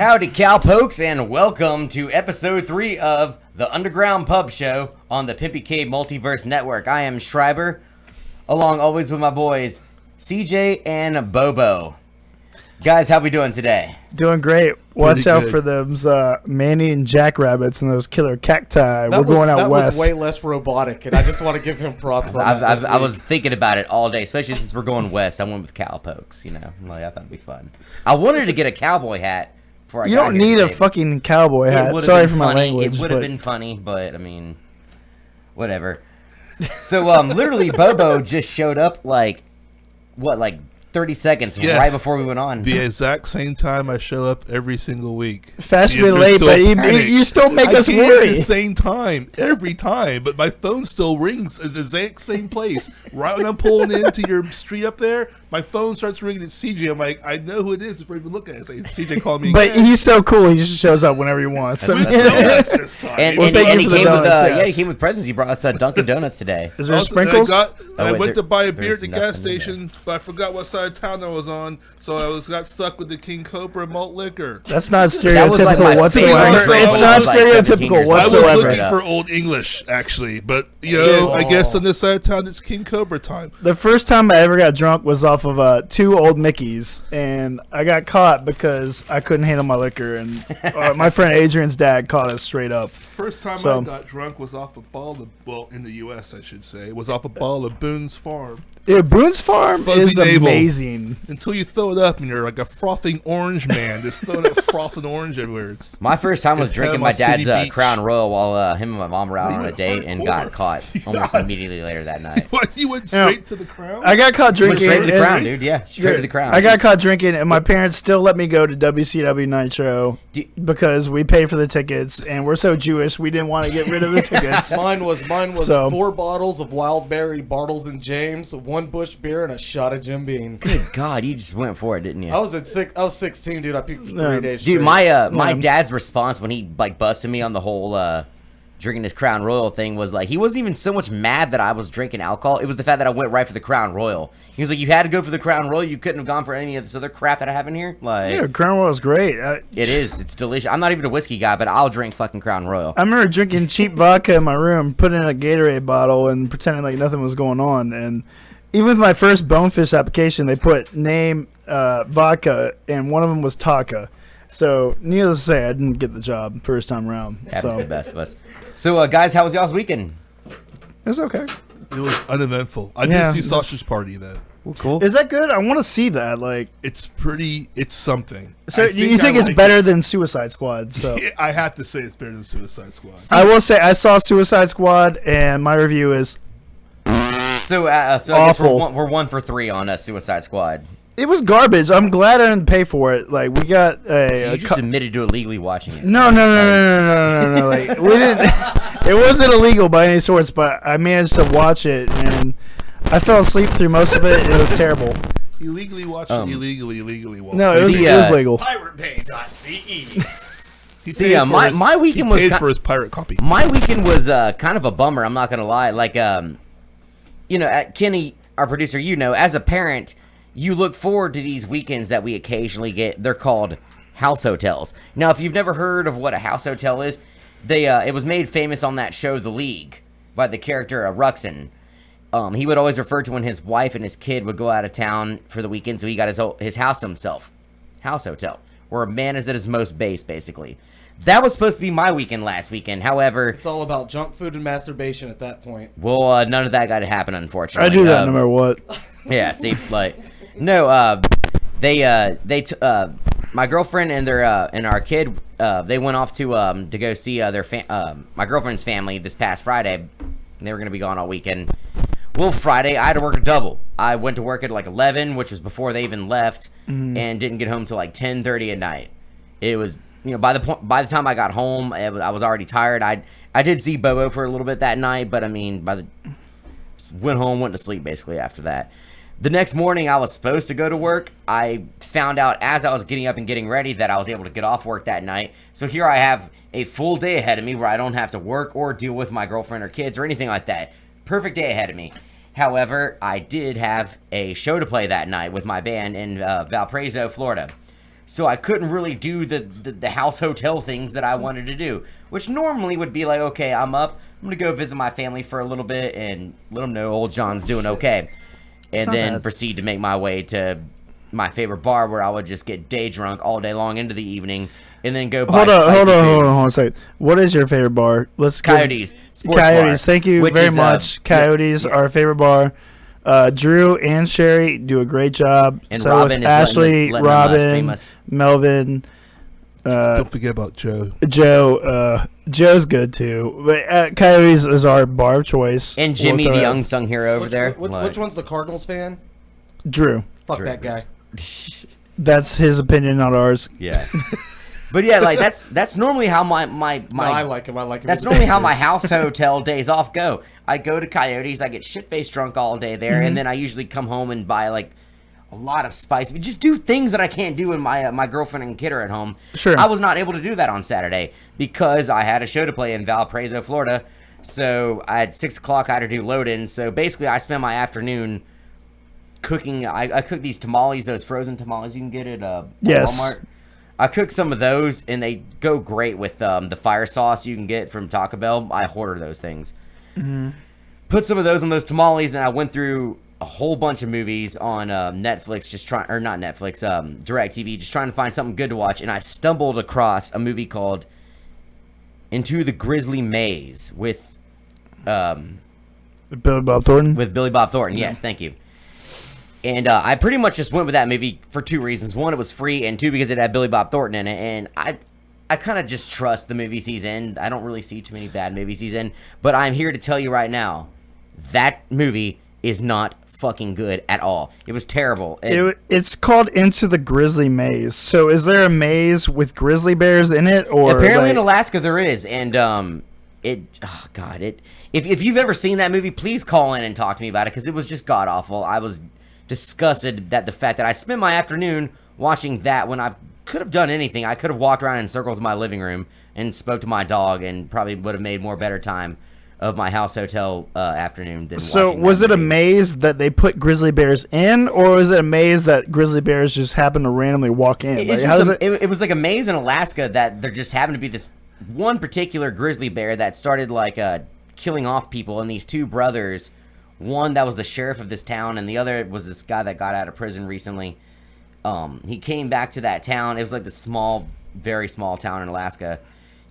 Howdy, cowpokes, and welcome to episode 3 of the Underground Pub Show on the Pimpy Cave Multiverse Network. I am Schreiber, along always with my boys, CJ and Bobo. Guys, how we doing today? Doing great. Watch out for those Manny and jackrabbits and those killer cacti. We're going out west. That was way less robotic, and I just want to give him props on that. I was thinking about it all day, especially since we're going west. I went with cowpokes, you know. Like, I thought it'd be fun. I wanted to get a cowboy hat before I got here. You don't need a fucking cowboy hat. Sorry for my language. It would have been funny, but, I mean, whatever. So, literally, Bobo just showed up, like 30 seconds right before we went on. The exact same time I show up every single week. Fashionably late, but you still make us worry. At the same time, every time, but my phone still rings at the exact same place. Right when I'm pulling into your street up there, my phone starts ringing at CJ. I'm like, I know who it is before I even look at it. It's like, CJ called me. But he's so cool. He just shows up whenever he wants. And he came with presents. He brought us Dunkin' Donuts today. Is there sprinkles? I went to buy a beer at the gas station, but I forgot what side of town I was on, so I got stuck with the King Cobra malt liquor. That's not stereotypical whatsoever. It's not stereotypical whatsoever. I was looking for Old English, actually, but, I guess on this side of town, it's King Cobra time. The first time I ever got drunk was off of 2 Old Mickeys, and I got caught because I couldn't handle my liquor, and my friend Adrian's dad caught us straight up. First time I got drunk was off a bottle of, in the U.S., I should say, was off a bottle of Boone's Farm. Yeah, Boone's Farm is amazing. Until you throw it up and you're like a frothing orange man, just throwing up frothing orange everywhere. My first time was drinking my dad's Crown Royal while him and my mom were out on a date and got caught almost immediately later that night. What, you went straight to the Crown? I got caught drinking. Straight to the Crown, dude, yeah. Straight to the Crown. I got caught drinking, and my parents still let me go to WCW Nitro because we paid for the tickets, and we're so Jewish, we didn't want to get rid of the tickets. Mine was 4 bottles of Wild Berry, Bartles and James, 1 Busch beer, and a shot of Jim Beam. Good God, you just went for it, didn't you? I was 16, dude. I peaked for 3 days. Dude, my dad's response when he busted me on the whole drinking this Crown Royal thing was like, he wasn't even so much mad that I was drinking alcohol. It was the fact that I went right for the Crown Royal. He was like, you had to go for the Crown Royal. You couldn't have gone for any of this other crap that I have in here. Like, yeah, Crown Royal's great. It is. It's delicious. I'm not even a whiskey guy, but I'll drink fucking Crown Royal. I remember drinking cheap vodka in my room, putting in a Gatorade bottle, and pretending like nothing was going on. And even with my first Bonefish application, they put name vodka, and one of them was Taka. So, needless to say, I didn't get the job first time around. Happens to the best of us. So, guys, how was y'all's weekend? It was okay. It was uneventful. I did see Sausage Party, though. Well, cool. Is that good? I want to see that. Like, it's something. So, you think it's better than Suicide Squad? So I have to say it's better than Suicide Squad. I will say I saw Suicide Squad, and my review is so I guess we're 1 for 3 on Suicide Squad. It was garbage. I'm glad I didn't pay for it. Like, we got a. So you just admitted to illegally watching it. No. Like, we didn't. It wasn't illegal by any sorts, but I managed to watch it, and I fell asleep through most of it. It was terrible. Illegally watched it. Illegally watched it. No, it was legal. PirateBay.ce. See, my weekend was paid for his pirate copy. My weekend was kind of a bummer. I'm not gonna lie. Like, Kenny, our producer, as a parent, you look forward to these weekends that we occasionally get. They're called house hotels. Now, if you've never heard of what a house hotel is, it was made famous on that show, The League, by the character Ruxin. He would always refer to when his wife and his kid would go out of town for the weekend, so he got his house himself. House hotel, where a man is at his most base, basically. That was supposed to be my weekend last weekend. However, it's all about junk food and masturbation at that point. Well, none of that got to happen, unfortunately. I do that no matter what. Yeah, see, like, no, my girlfriend and our kid, they went off to go see my girlfriend's family this past Friday. They were gonna be gone all weekend. Well, Friday I had to work a double. I went to work at like 11, which was before they even left, and didn't get home till like 10:30 at night. It was, by the time I got home, I was already tired. I did see Bobo for a little bit that night, but I mean, went home, went to sleep basically after that. The next morning, I was supposed to go to work. I found out as I was getting up and getting ready that I was able to get off work that night. So here I have a full day ahead of me where I don't have to work or deal with my girlfriend or kids or anything like that. Perfect day ahead of me. However, I did have a show to play that night with my band in Valparaiso, Florida. So I couldn't really do the house hotel things that I wanted to do, which normally would be like, okay, I'm up, I'm gonna go visit my family for a little bit and let them know old John's doing okay, and then proceed to make my way to my favorite bar where I would just get day drunk all day long into the evening, and then go buy hold on a second. What is your favorite bar? Let's go. Coyotes. Sports Coyotes. bar, Thank you which very is, much. Coyotes, yes. our favorite bar. Drew and Sherry do a great job. And so Robin with is Ashley, letting them stream Robin, us. Melvin, Don't forget about Joe. Joe's good too. But Coyotes is our bar of choice. And Jimmy, the unsung hero over there. Which one's the Cardinals fan? Drew. Fuck Drew. that guy. That's his opinion, not ours. Yeah. But yeah, like that's normally how my No, I like him. That's normally how my house hotel days off go. I go to Coyotes, I get shit-faced drunk all day there, and then I usually come home and buy like a lot of spice. Just do things that I can't do when my girlfriend and kid are at home. Sure. I was not able to do that on Saturday because I had a show to play in Valparaiso, Florida. So at 6 o'clock I had to do load-in. So basically I spent my afternoon cooking. I cooked these tamales, those frozen tamales you can get at Yes. Walmart. I cooked some of those, and they go great with the fire sauce you can get from Taco Bell. I hoarder those things. Put some of those on those tamales, and I went through a whole bunch of movies on Netflix, not Netflix, DirecTV, just trying to find something good to watch. And I stumbled across a movie called Into the Grizzly Maze with Billy Bob Thornton. Billy Bob Thornton. Yes, thank you. And I pretty much just went with that movie for two reasons. One, it was free, and two, because it had Billy Bob Thornton in it. And I kind of just trust the movies he's in. I don't really see too many bad movies he's in. But I'm here to tell you right now, that movie is not fucking good at all. It was terrible. It's called Into the Grizzly Maze. So is there a maze with grizzly bears in it, or apparently in Alaska there is? And if you've ever seen that movie, please call in and talk to me about it, because it was just god awful. I was disgusted that the fact that I spent my afternoon watching that when I could have done anything. I could have walked around in circles in my living room and spoke to my dog, and probably would have made more better time of my house hotel afternoon than So watching was that it a movie. maze that they put grizzly bears in, or was it a maze that grizzly bears just happen to randomly walk in? It's it was like a maze in Alaska that there just happened to be this one particular grizzly bear that started like killing off people, and these two brothers, one that was the sheriff of this town, and the other was this guy that got out of prison recently. He came back to that town. It was like this small, very small town in Alaska.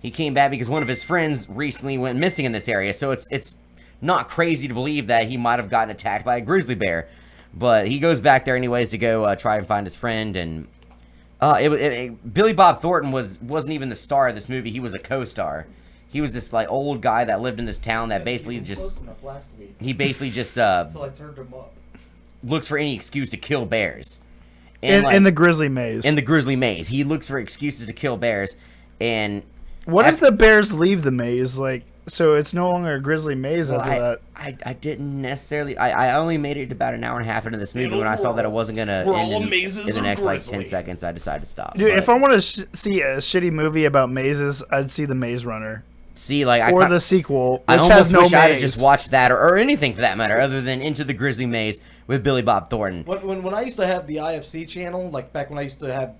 He came back because one of his friends recently went missing in this area. So it's not crazy to believe that he might have gotten attacked by a grizzly bear. But he goes back there anyways to go try and find his friend. And Billy Bob Thornton wasn't even the star of this movie. He was a co-star. He was this like old guy that lived in this town that basically just Close enough last week. he basically just So I turned him up. looks for any excuse to kill bears. in the grizzly maze. In the grizzly maze, he looks for excuses to kill bears. And what if the bears leave the maze? Like, so it's no longer a grizzly maze after that. I didn't necessarily. I only made it about an hour and a half into this movie when I saw that it wasn't gonna end in the next like 10 seconds. I decided to stop. Dude, But if I want to see a shitty movie about mazes, I'd see The Maze Runner see, like or the sequel, I which almost has no wish I had maze. just watched that or anything for that matter, other than Into the Grizzly Maze with Billy Bob Thornton. When I used to have the IFC channel, like back when I used to have,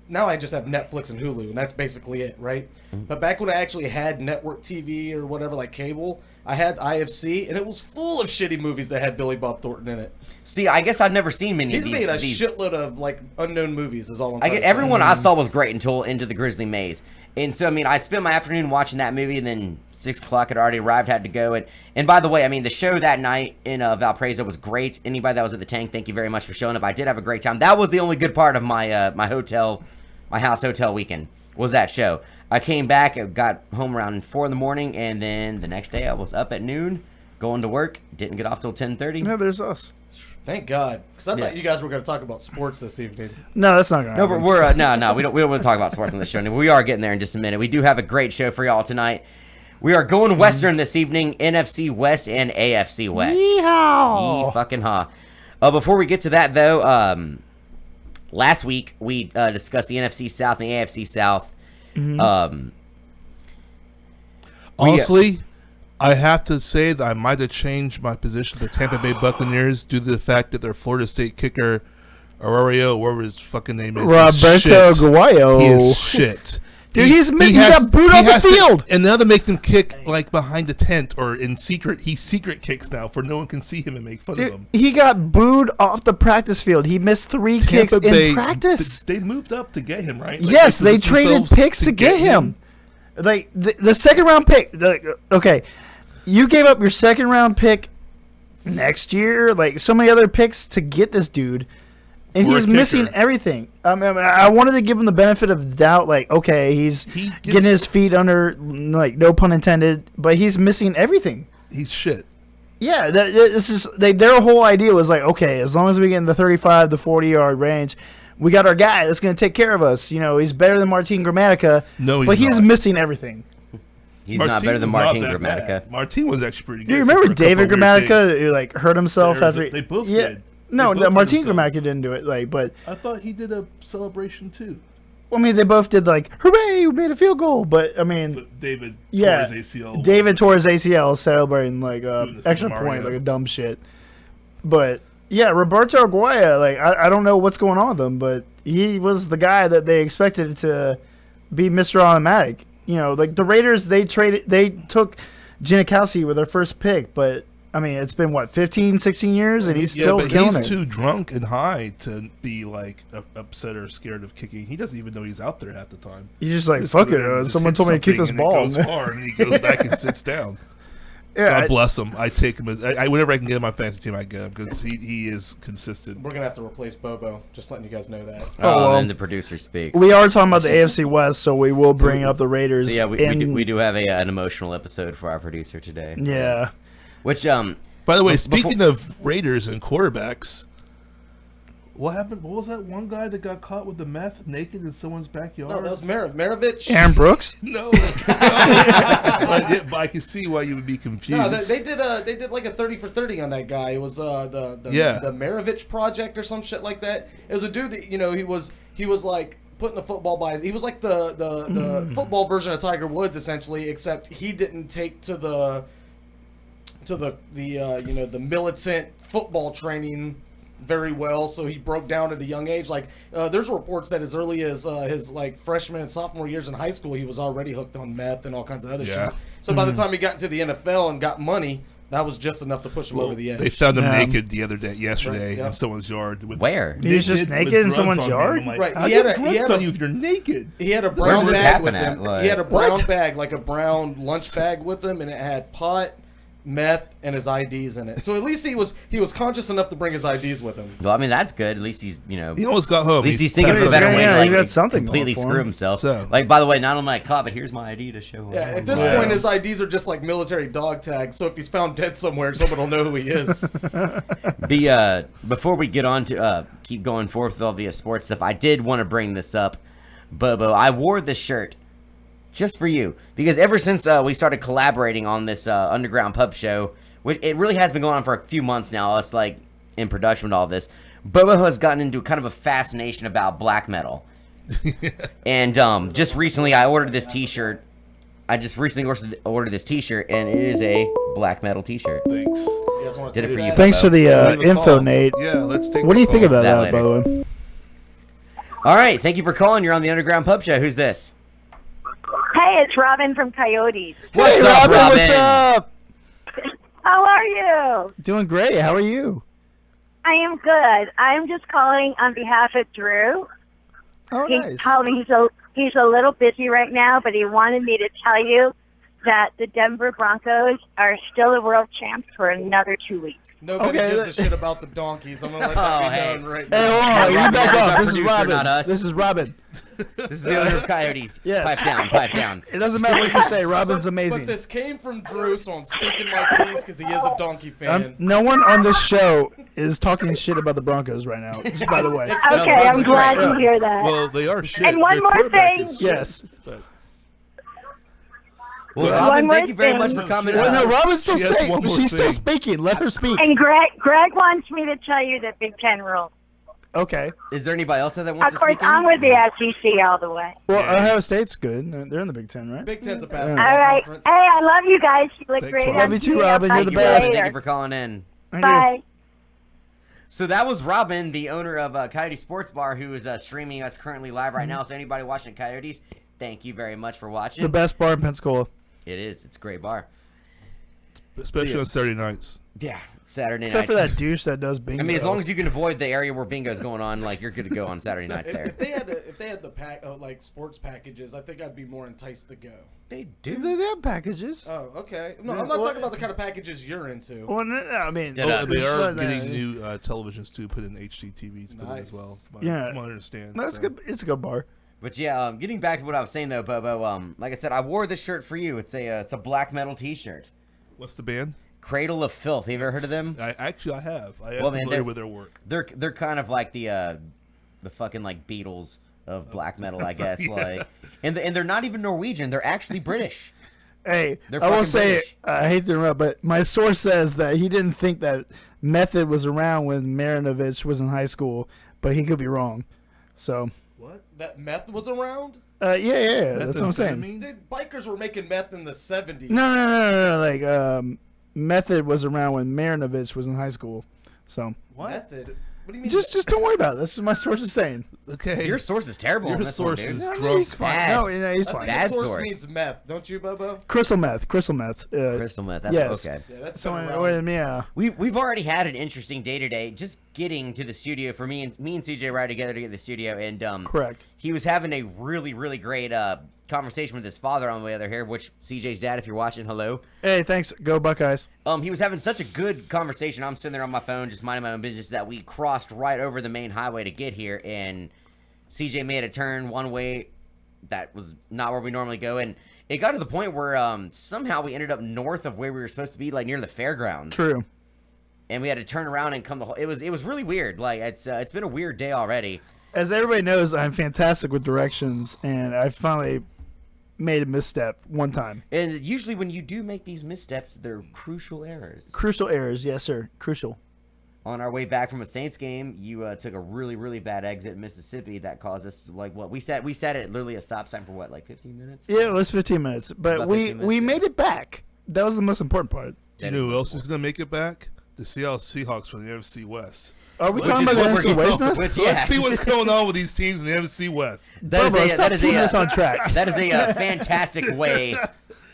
now I just have Netflix and Hulu, and that's basically it, right? But back when I actually had network TV or whatever, like cable, I had IFC, and it was full of shitty movies that had Billy Bob Thornton in it. See, I guess I've never seen many He's of these. made a shitload of like unknown movies. Is all I'm. I trying get to say. everyone I saw was great until Into the Grizzly Maze, and so I mean I spent my afternoon watching that movie, and then 6 o'clock had already arrived, had to go, and by the way, I mean the show that night in Valparaiso was great. Anybody that was at the tank, thank you very much for showing up. I did have a great time. That was the only good part of my my house hotel weekend was that show. I came back, I got home around 4 in the morning, and then the next day I was up at noon, going to work. Didn't get off till 10:30. No, there's us. Thank God, because I thought you guys were going to talk about sports this evening. No, that's not gonna No, happen. but we're no, we don't want to talk about sports on this show. We are getting there in just a minute. We do have a great show for y'all tonight. We are going Western this evening, NFC West and AFC West. Yeehaw! Yee fucking ha. Before we get to that though, last week we discussed the NFC South and the AFC South. Honestly, I have to say that I might have changed my position to the Tampa Bay Buccaneers due to the fact that their Florida State kicker Aurelio, whatever his fucking name is. Roberto Aguayo. He is shit. Dude, he got booed off the field. And now they make him kick like behind the tent or in secret. He secret kicks now for no one can see him and make fun of him. He got booed off the practice field. He missed 3 kicks in practice. They moved up to get him, right? Like, yes, they traded picks to get him. Like the second round pick. Okay, you gave up your second round pick next year. Like so many other picks to get this dude. And he's missing everything. I wanted to give him the benefit of the doubt. Like, okay, he's getting his feet under, like, no pun intended, but he's missing everything. He's shit. Yeah, this is their whole idea was like, okay, as long as we get in the 35 to 40-yard range, we got our guy that's going to take care of us. You know, he's better than Martin Gramatica. No, he's but he's not. missing everything. He's not better than Martin Gramatica. Martin was actually pretty good. Do you remember David Gramatica who like hurt himself after they both did. No, Martin Gramatica didn't do it. Like, but I thought he did a celebration too. Well, I mean, they both did like, hooray, we made a field goal. But I mean, David tore his ACL. David tore his ACL celebrating like extra Mario. point, like a dumb shit. But yeah, Roberto Aguayo, like I don't know what's going on with him, but he was the guy that they expected to be Mr. Automatic. You know, like the Raiders, they took Janikowski with their first pick, but I mean, it's been, 15, 16 years, and he's still killing it. He's too drunk and high to be, like, upset or scared of kicking. He doesn't even know he's out there half the time. He's just like, fuck it. Someone told me to kick this ball. And it goes far, and he goes back and sits down. Yeah, God bless him. I take him. Whenever I can get him on my fantasy team, I get him because he is consistent. We're going to have to replace Bobo. Just letting you guys know that. And the producer speaks. We are talking about the AFC West, so we will bring up the Raiders. So yeah, we do have an emotional episode for our producer today. Yeah. Which, by the way, speaking of Raiders and quarterbacks, what happened? What was that one guy that got caught with the meth naked in someone's backyard? No, that was Maravich. Aaron Brooks? No. But I can see why you would be confused. No, they did like a 30 for 30 on that guy. It was the Maravich Project or some shit like that. It was a dude that, you know, he was like putting the football by his, he was like the football version of Tiger Woods essentially, except he didn't take to the militant football training very well, so he broke down at a young age. Like there's reports that as early as his like freshman and sophomore years in high school, he was already hooked on meth and all kinds of other shit. So by the time he got into the NFL and got money, that was just enough to push him over the edge. They found him naked yesterday in someone's yard. Where? He was just naked in someone's yard? Right. He had drugs on you if you're naked. He had a brown bag with him. Like, he had a brown bag, like a brown lunch bag with him, and it had pot, meth, and his IDs in it. So at least he was conscious enough to bring his IDs with him. Well, I mean, that's good. At least he's, you know. He almost got home. At least he's thinking of a better way to, he got something completely going for screw him. himself. So. Like, by the way, not only I caught, but here's my ID to show him. Yeah, at this point, his IDs are just like military dog tags. So if he's found dead somewhere, someone will know who he is. Before we get on to keep going forth with all the sports stuff, I did want to bring this up. Bobo, I wore this shirt just for you because ever since we started collaborating on this underground pub show, which it really has been going on for a few months now, us like in production with all this, Bobo has gotten into kind of a fascination about black metal. And just recently I ordered this t-shirt. I just recently ordered this t-shirt, and it is a black metal t-shirt. Thanks. Did it for you. Thanks for the info, Nate. Yeah, let's take What do you think about that that, by the way? All right, thank you for calling. You're on the Underground Pub Show. Who's this? Hey, it's Robin from Coyotes. What's up, Robin? What's up? How are you? Doing great. How are you? I am good. I'm just calling on behalf of Drew. Oh, He nice. told me he's a little busy right now, but he wanted me to tell you that the Denver Broncos are still the world champs for another 2 weeks. Nobody gives a shit about the donkeys. I'm gonna let that be known right Hey, now. hold on. You back up. This is Producer, Robin. not us. This is Robin. This is the owner of Coyotes. Yes. Pipe down, pipe down. It doesn't matter what you say. Robin's amazing. But this came from Drew, so I'm speaking my piece because he is a donkey fan. No one on this show is talking shit about the Broncos right now, just by the way. Okay, I'm glad to hear that. Well, they are shit. And one Their more quarterback thing. is shit, Yes. but- Well, One Robin, more thank you very much thing. for coming. Well, no, Robin's still She has saying. one more She's still thing. speaking. Let her speak. And Greg wants me to tell you the Big Ten rules. Okay. Is there anybody else that wants Of to course, speak? in? I'm with the SEC all the way. Well, Ohio State's good. They're in the Big Ten, right? Big Ten's a All basketball right. conference. Hey, I love you guys. You look Thanks, great. Robin. Love you too, Robin. You're Thank the you, best. Thank Later. you for calling in. Thank you. Bye. So that was Robin, the owner of Coyote Sports Bar, who is streaming us currently live right now. So anybody watching Coyotes, thank you very much for watching. The best bar in Pensacola. It is. It's a great bar. Especially on Saturday nights. Yeah, Saturday nights. Except for that douche that does bingo. I mean, as long as you can avoid the area where bingo's going on, like you're good to go on Saturday nights there. If they had the pack like sports packages, I think I'd be more enticed to go. They do. They have packages. Oh, okay. No, I'm not talking about the kind of packages you're into. Well, no, I mean, Yeah, They are but, getting new televisions too, put in HD TVs, put in Nice. as well. Yeah. From what I understand. That's so. good. It's a good bar. But yeah, getting back to what I was saying though, Bobo. Like I said, I wore this shirt for you. It's a black metal T-shirt. What's the band? Cradle of Filth. Have you ever heard of them? I have. I am Well, man, familiar with their work. They're kind of like the fucking like Beatles of black metal, I guess. Yeah. Like, and they're not even Norwegian. They're actually British. Hey, They're I will fucking say, British. I hate to interrupt, but my source says that he didn't think that Method was around when Marinovich was in high school, but he could be wrong. So, What? That meth was around? yeah, that's what I'm saying. Dude, bikers were making meth in the 70s. No. Like, Method was around when Marinovich was in high school. So, What? Method? What do you mean? just don't worry about it. That's what my source is saying. Okay. Your source is terrible. Your on this one, source dude. is No, drunk. he's fine. Bad. No, he's I fine. think Bad the source source. means meth, don't you, Bobo? Crystal meth. Crystal meth. That's Yes. okay. Yeah, that's So, been around. yeah. We've already had an interesting day today. Just getting to the studio for me and CJ ride together to get to the studio, and Correct. he was having a really great conversation with his father on the way over here. Which CJ's dad, if you're watching, hello. Hey, thanks. Go Buckeyes. He was having such a good conversation. I'm sitting there on my phone, just minding my own business, that we crossed right over the main highway to get here, and CJ made a turn one way that was not where we normally go, and it got to the point where somehow we ended up north of where we were supposed to be, like near the fairgrounds. True. And we had to turn around and come the whole. It was really weird. Like it's been a weird day already. As everybody knows, I'm fantastic with directions, and I finally made a misstep one time. And usually when you do make these missteps, they're crucial errors. Crucial errors, yes, sir. Crucial. On our way back from a Saints game, you took a really bad exit in Mississippi that caused us to, like, what we sat at literally a stop sign for what, like 15 minutes? Yeah, it was 15 minutes, but About we 15 minutes, we yeah. made it back. That was the most important part. You know who else is going to make it back? The Seattle Seahawks from the NFC West. Are we Which talking is about the what NFC we're- West now? which- So yeah. let's see what's going on with these teams in the NFC West. That Bobo, is stop a keeping us on track. That is a fantastic way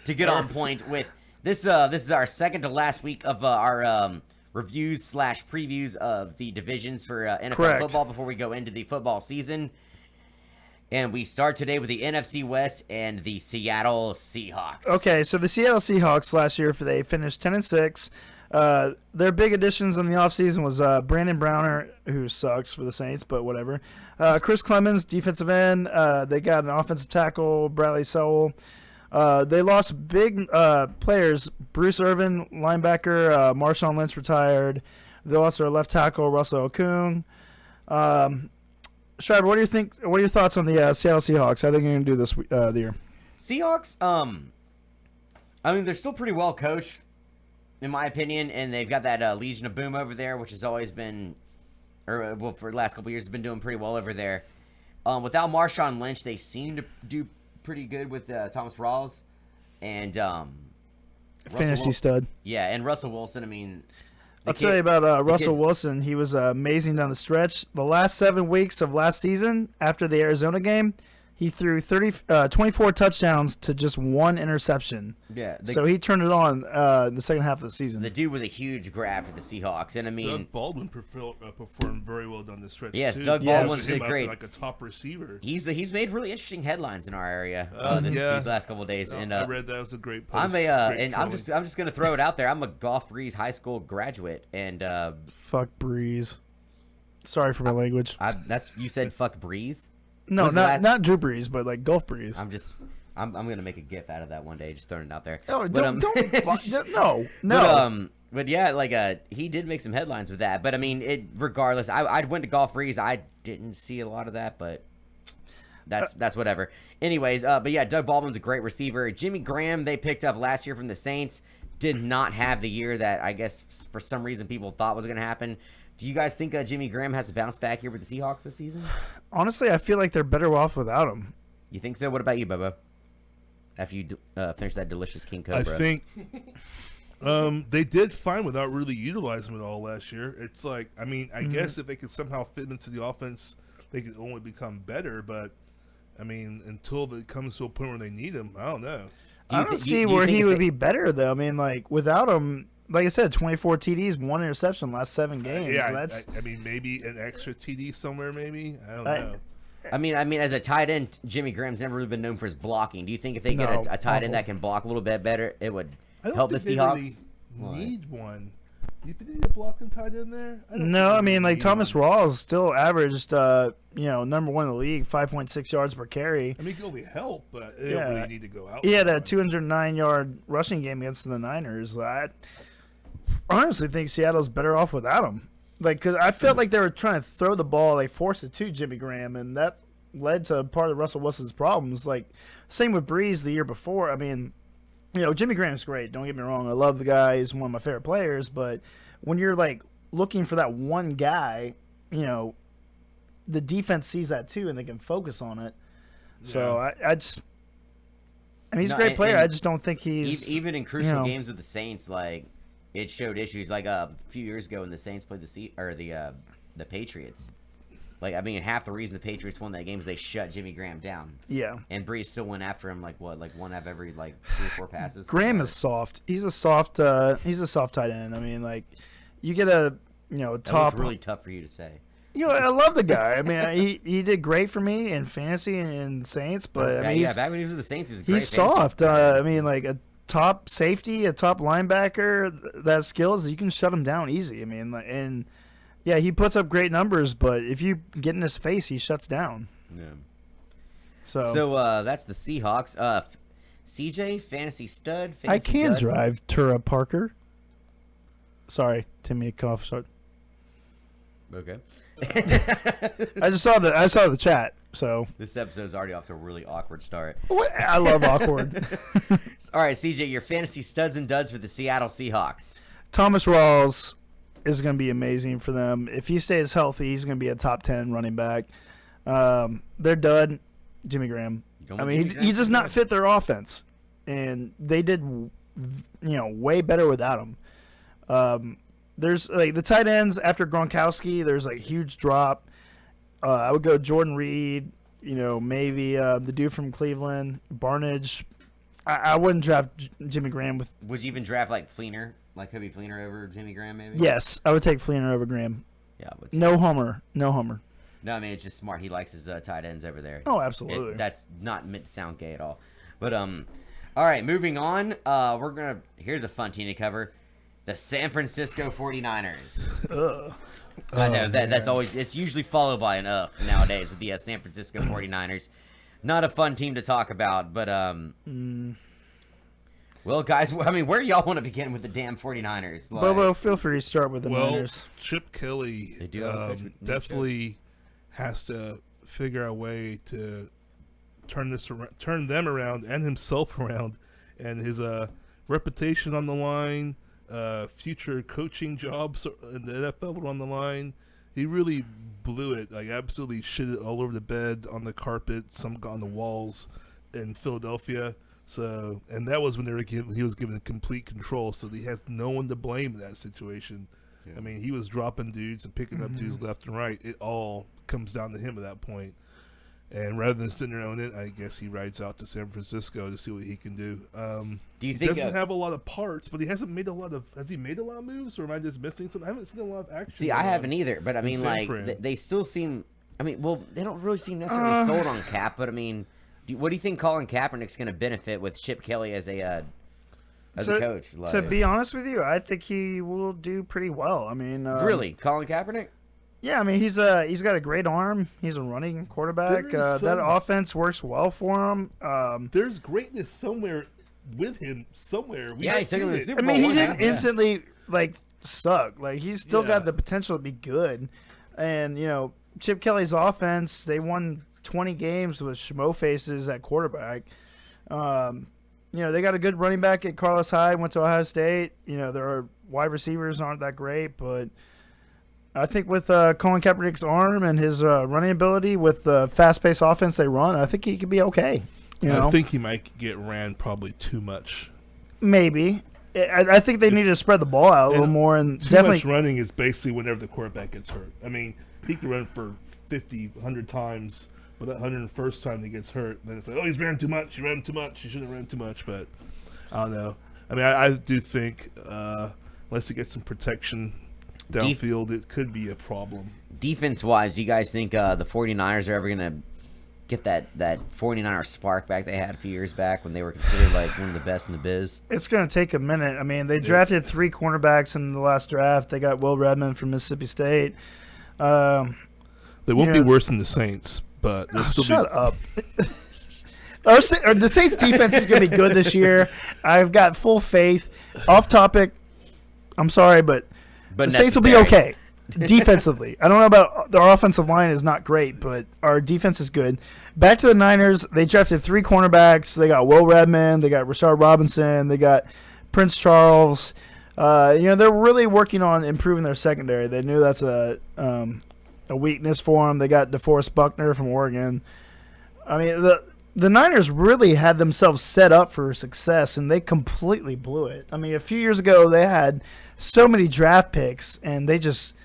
to get on point with this. This is our second to last week of our reviews / previews of the divisions for NFL Correct. football before we go into the football season. And we start today with the NFC West and the Seattle Seahawks. Okay, so the Seattle Seahawks last year, they finished 10-6. Their big additions in the offseason was Brandon Browner, who sucks for the Saints, but whatever. Chris Clemens, defensive end. They got an offensive tackle, Bradley Sowell. They lost big players. Bruce Irvin, linebacker. Marshawn Lynch retired. They lost their left tackle, Russell Okung. Shriver, what do you think? What are your thoughts on the Seattle Seahawks? How are they going to do this year? Seahawks, I mean, they're still pretty well coached, in my opinion, and they've got that Legion of Boom over there, which has always been, or well, for the last couple of years, has been doing pretty well over there. Without Marshawn Lynch, they seem to do pretty good with Thomas Rawls and Fantasy stud. Yeah, and Russell Wilson. I mean, I'll tell you about Russell Wilson. He was amazing down the stretch. The last 7 weeks of last season, after the Arizona game, he threw 24 touchdowns to just 1 interception. Yeah, So he turned it on in the second half of the season. the dude was a huge grab for the Seahawks, and I mean, Doug Baldwin performed very well down the stretch. Yes, too. Doug Baldwin's Him did great. like a top receiver. he's made really interesting headlines in our area these last couple of days. And I read that was a great post. I'm Great I'm trolling. just gonna throw it out there. I'm a Golf Breeze High School graduate, and Fuck Breeze. Sorry for my language. you said fuck Breeze. No, When's the last- not Drew Brees, but like Gulf Breeze. I'm gonna make a gif out of that one day. Just throwing it out there. Oh, But, no. But yeah, like he did make some headlines with that. But I mean, regardless, I went to Golf Breeze. I didn't see a lot of that, but that's whatever. Anyways, but yeah, Doug Baldwin's a great receiver. Jimmy Graham they picked up last year from the Saints. Did not have the year that I guess for some reason people thought was gonna happen. Do you guys think Jimmy Graham has to bounce back here with the Seahawks this season? Honestly, I feel like they're better off without him. You think so? What about you, Bobo? After you finish that delicious King Cobra. I think They did fine without really utilizing him at all last year. It's like, I mean, I guess if they could somehow fit into the offense, they could only become better. But I mean, until it comes to a point where they need him, I don't know. I don't see where he would be better though. I mean, like without him, like I said, 24 TDs, 1 interception last 7 games. Yeah, I mean, maybe an extra TD somewhere. Maybe I don't know. I mean, as a tight end, Jimmy Graham's never really been known for his blocking. Do you think if they get a tight end that can block a little bit better, it would help the Seahawks? Really need one. You think they need a blocking tight end there? No, I mean, like Thomas Rawls still averaged, number 1 in the league, 5.6 yards per carry. I mean, it could only help, but they don't really need to go out. He had a 209-yard rushing game against the Niners. I honestly think Seattle's better off without him. Like, cause I felt like they were trying to throw the ball, they forced it to Jimmy Graham, and that led to part of Russell Wilson's problems. Like, same with Breeze the year before. I mean, Jimmy Graham's great. Don't get me wrong. I love the guy. He's one of my favorite players. But when you're, like, looking for that one guy, the defense sees that too, and they can focus on it. Yeah. So, he's a great player. I just don't think he's... Even in crucial games with the Saints, like, it showed issues. Like, a few years ago when the Saints played the Patriots. Like, I mean, half the reason the Patriots won that game is they shut Jimmy Graham down. Yeah. And Breeze still went after him, like, one out of every, 3 or 4 passes. Graham is soft. He's a soft tight end. I mean, like, you get a top... That's really tough for you to say. I love the guy. I mean, he did great for me in fantasy and Saints, but I mean, back when he was with the Saints, he was great. He's soft. I mean, like a top safety, a top linebacker, that skills, you can shut him down easy. I mean, yeah, he puts up great numbers, but if you get in his face, he shuts down. Yeah. So that's the Seahawks. CJ, fantasy stud. I can drive Tura Parker. Sorry, Timmy cough. Sorry. Okay. I saw the chat. So this episode's already off to a really awkward start. I love awkward. All right, CJ, your fantasy studs and duds for the Seattle Seahawks. Thomas Rawls is going to be amazing for them. If he stays healthy, he's going to be a top 10 running back. Their dud, Jimmy Graham. I mean, he does not fit their offense, and they did, way better without him. There's like the tight ends after Gronkowski. There's like a huge drop. I would go Jordan Reed. Maybe the dude from Cleveland, Barnage. I wouldn't draft Jimmy Graham with. Would you even draft like Fleener, like Kobe Fleener over Jimmy Graham? Maybe. Yes, I would take Fleener over Graham. Yeah. No homer. No, I mean it's just smart. He likes his tight ends over there. Oh, absolutely. That's not meant to sound gay at all. But all right, moving on. Here's a fun team to cover. The San Francisco 49ers. Ugh. I know that's always, it's usually followed by an nowadays with the San Francisco 49ers. Not a fun team to talk about, but well, guys, I mean, where do y'all want to begin with the damn 49ers? Like, Bobo, feel free to start with the Niners. Chip Kelly definitely has to figure out a way to turn them around and himself around, and his reputation on the line. Future coaching jobs in the NFL were on the line. He really blew it, like absolutely shit it all over the bed, on the carpet, some on the walls in Philadelphia. So, and that was when he was given complete control. So he has no one to blame in that situation. Yeah. I mean, he was dropping dudes and picking up dudes left and right. It all comes down to him at that point. And rather than sitting around it, I guess he rides out to San Francisco to see what he can do. Do you think he doesn't have a lot of parts, but he hasn't made a lot of. Has he made a lot of moves, or am I just missing something? I haven't seen a lot of action. See, I haven't either, but I mean, like they still seem. I mean, well, they don't really seem necessarily sold on Cap, but I mean, what do you think Colin Kaepernick's going to benefit with Chip Kelly as a coach? Like, to be honest with you, I think he will do pretty well. I mean, really, Colin Kaepernick? Yeah, I mean, he's got a great arm. He's a running quarterback. That offense works well for him. There's greatness somewhere with him somewhere. He took him to the Super Bowl. I mean, he didn't instantly suck. Like, he's still got the potential to be good. And Chip Kelly's offense, they won 20 games with schmo faces at quarterback. They got a good running back at Carlos Hyde. Went to Ohio State. Their wide receivers aren't that great, but I think with Colin Kaepernick's arm and his running ability, with the fast-paced offense they run, I think he could be okay. I think he might get ran probably too much. Maybe. I think they need to spread the ball out a little more and Too definitely much running is basically whenever the quarterback gets hurt. I mean, he can run for 50, 100 times, but that 101st time he gets hurt, then it's like, oh, he's ran too much. He ran too much. He shouldn't have ran too much. But I don't know. I mean, I do think unless he gets some protection downfield, it could be a problem. Defense-wise, do you guys think the 49ers are ever going to get that 49er spark back they had a few years back when they were considered like one of the best in the biz? it's going to take a minute. I mean, they drafted 3 cornerbacks in the last draft. They got Will Redmond from Mississippi State. They won't be worse than the Saints, but they'll still Shut up. The Saints defense is going to be good this year. I've got full faith. Off topic, I'm sorry, but the Saints will be okay defensively. I don't know about our offensive line is not great, but our defense is good. Back to the Niners, they drafted 3 cornerbacks. They got Will Redmond, they got Rashard Robinson, they got Prince Charles. They're really working on improving their secondary. They knew that's a weakness for them. They got DeForest Buckner from Oregon. I mean, the Niners really had themselves set up for success, and they completely blew it. I mean, a few years ago, they had so many draft picks, and they just,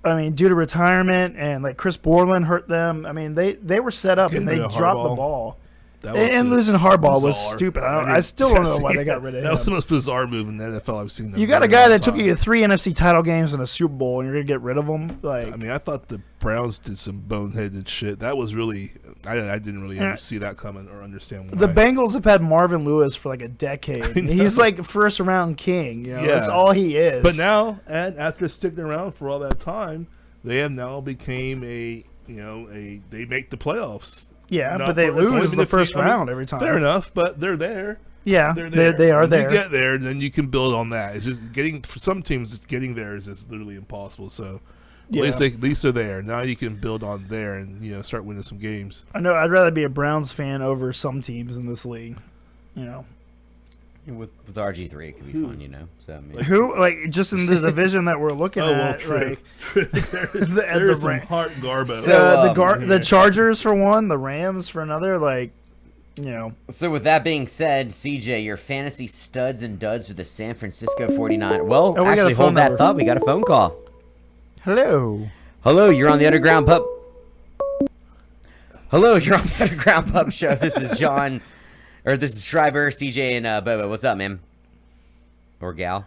due to retirement and, like, Chris Borland hurt them. I mean, they were set up, and they dropped the ball. And losing Harbaugh was stupid. I still don't know why they got rid of him. That was the most bizarre move in the NFL I've seen. You got a guy that took you to 3 NFC title games and a Super Bowl, and you're going to get rid of him? Like, I mean, I thought the Browns did some boneheaded shit. That was really – I didn't really ever see that coming or understand why. The Bengals have had Marvin Lewis for like a decade. He's like first-round king. That's all he is. But now, and after sticking around for all that time, they have now became they make the playoffs. Yeah, but they lose the first round every time. Fair enough, but they're there. Yeah, they're there. They are when there. You get there, then you can build on that. It's just getting for some teams, just getting there is just literally impossible. So at least they're there. Now you can build on there and start winning some games. I know. I'd rather be a Browns fan over some teams in this league. With RG3, it could be fun, So I mean. Who just in the division that we're looking at? True. Like there's some heart garbo. The Chargers for one, the Rams for another. So with that being said, CJ, your fantasy studs and duds for the San Francisco 49ers. Well, actually, hold that thought. We got a phone call. Hello, you're on the Underground Pup. Hello, you're on the Underground Pup Show. This is John. Or this is Schreiber, CJ, and Bobo. What's up, man? Or gal?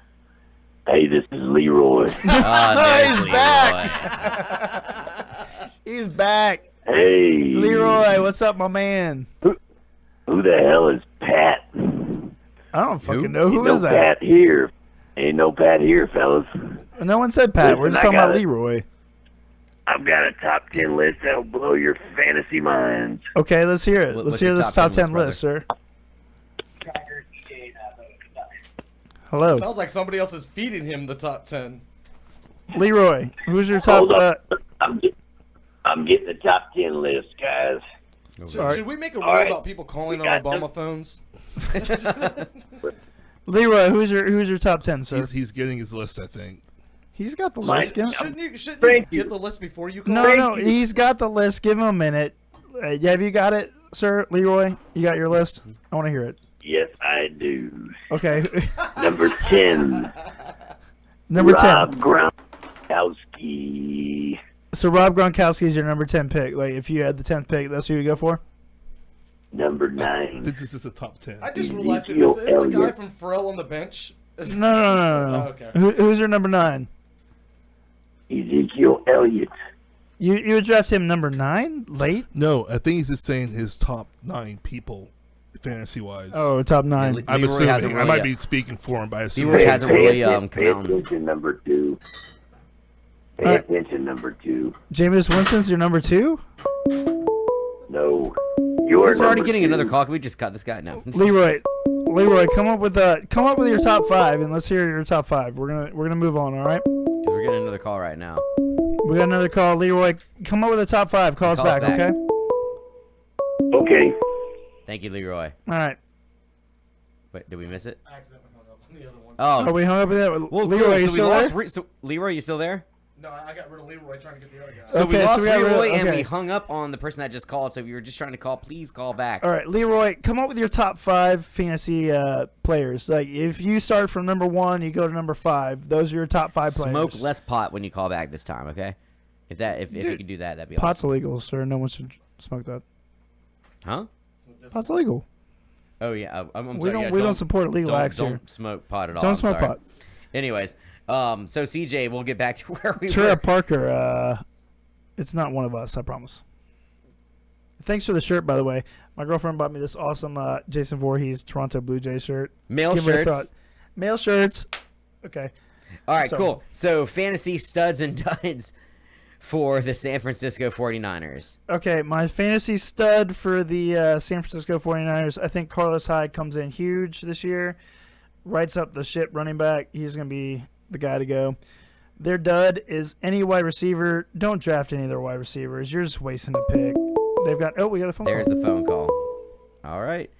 Hey, this is Leroy. He's back. He's back. Hey. Leroy, what's up, my man? Who the hell is Pat? I don't fucking know. Who is that? Pat here. Ain't no Pat here, fellas. No one said Pat. We're just talking about Leroy. I've got a top 10 list that'll blow your fantasy minds. Okay, let's hear it. Let's hear this top 10 list, sir. Hello. Sounds like somebody else is feeding him the top 10. Leroy, who's your top? Hold up. I'm getting the top 10 list, guys. Should we make a rule about people calling on Obama phones? Leroy, who's your top 10, sir? He's getting his list, I think. He's got the list. Shouldn't you get the list before you call? No, he's got the list. Give him a minute. Have you got it, sir? Leroy, you got your list? I want to hear it. Yes, I do. Okay. Number 10. Number 10. Rob Gronkowski. So Rob Gronkowski is your number 10 pick. Like, if you had the 10th pick, that's who you go for? Number 9. This is a top 10. I just realized this is the guy from Pharrell on the bench. No. Oh, okay. Who's your number 9? Ezekiel Elliott. You would draft him number 9 late? No, I think he's just saying his top 9 people, fantasy-wise. Oh, top 9. Yeah, I'm assuming. I might be speaking for him, but I assume Leroy hasn't really Pay attention, number 2. Pay attention, number 2. Jameis Winston's your number 2? No. Since we're already getting another call, can we just cut this guy? No. Leroy, come up with your top 5, and let's hear your top 5. We're gonna move on. All right. We're getting another call right now. We got another call. Leroy, come up with a top 5. Call us back, okay? Okay. Thank you, Leroy. All right. Wait, did we miss it? I accidentally hung up on the other one. Oh, we hung up with that. well, Leroy, cool. you So still there? Leroy, you still there? No, I got rid of Leroy trying to get the other guy. So we Okay, lost so we got rid of- Leroy and okay. we hung up on the person that just called. So if you were just trying to call, please call back. All right, Leroy, come up with your top 5 fantasy players. Like, if you start from number 1, you go to number 5. Those are your top 5 players. Smoke less pot when you call back this time, okay? If you could do that, that'd be Pot's awesome. illegal, sir. No one should smoke that. Huh? Pot's illegal. Oh yeah, I'm We sorry, don't. yeah, we don't support illegal acts here. Don't smoke pot at all. Don't I'm smoke sorry. pot. Anyways, so CJ, we'll get back to where we Tara were. Parker. It's not one of us. I promise. Thanks for the shirt, by the way. My girlfriend bought me this awesome Jason Voorhees Toronto Blue Jays shirt. Male Give it a shirts. thought. Male shirts. Okay. All right, So- cool. So fantasy studs and duds for the San Francisco 49ers. Okay, my fantasy stud for the San Francisco 49ers, I think Carlos Hyde comes in huge this year. Writes up the ship running back. He's going to be the guy to go. Their dud is any wide receiver. Don't draft any of their wide receivers. You're just wasting a pick. They've got – oh, we got a phone There's call. the phone call. All right.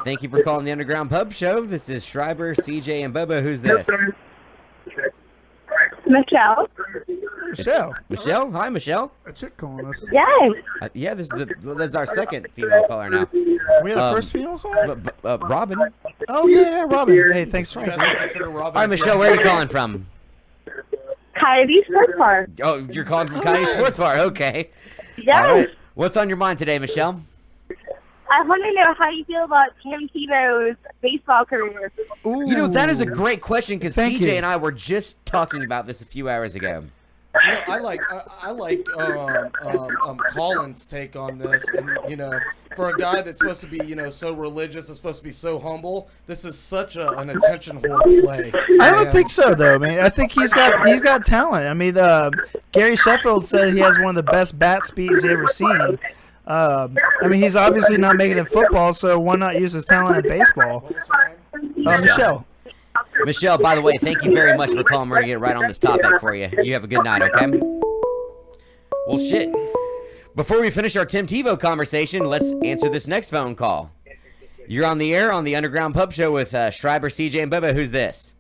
Thank you for calling the Underground Pub Show. This is Schreiber, CJ, and Bobo. Who's this? Michelle. Michelle. Michelle? Hi, Michelle. A chick calling us. Yes. Yeah, this is our second female caller now. We had a Um, first female call? Robin. Oh, yeah, Robin. Hey, thanks for You guys don't consider Robin All right, a Michelle, where are you calling from? Coyote Sports Bar. Oh, you're calling from Coyote Sports Bar. Okay. Yes. All right. What's on your mind today, Michelle? I want to know how you feel about Tim Tebow's baseball career. You know, that is a great question because Thank CJ you. and I were just talking about this a few hours ago. You know, I like Colin's take on this, and you know, for a guy that's supposed to be so religious and supposed to be so humble, this is such an attention whore play. I don't think so, though, man. I think he's got talent. I mean, Gary Sheffield said he has one of the best bat speeds he ever seen. I mean, he's obviously not making it in football, so why not use his talent in baseball? What was her name? Michelle. Michelle, by the way, thank you very much for calling. We're going to get right on this topic for you. You have a good night, okay? Well, shit. Before we finish our Tim Tebow conversation, let's answer this next phone call. You're on the air on the Underground Pub Show with Schreiber, CJ, and Bubba. Who's this?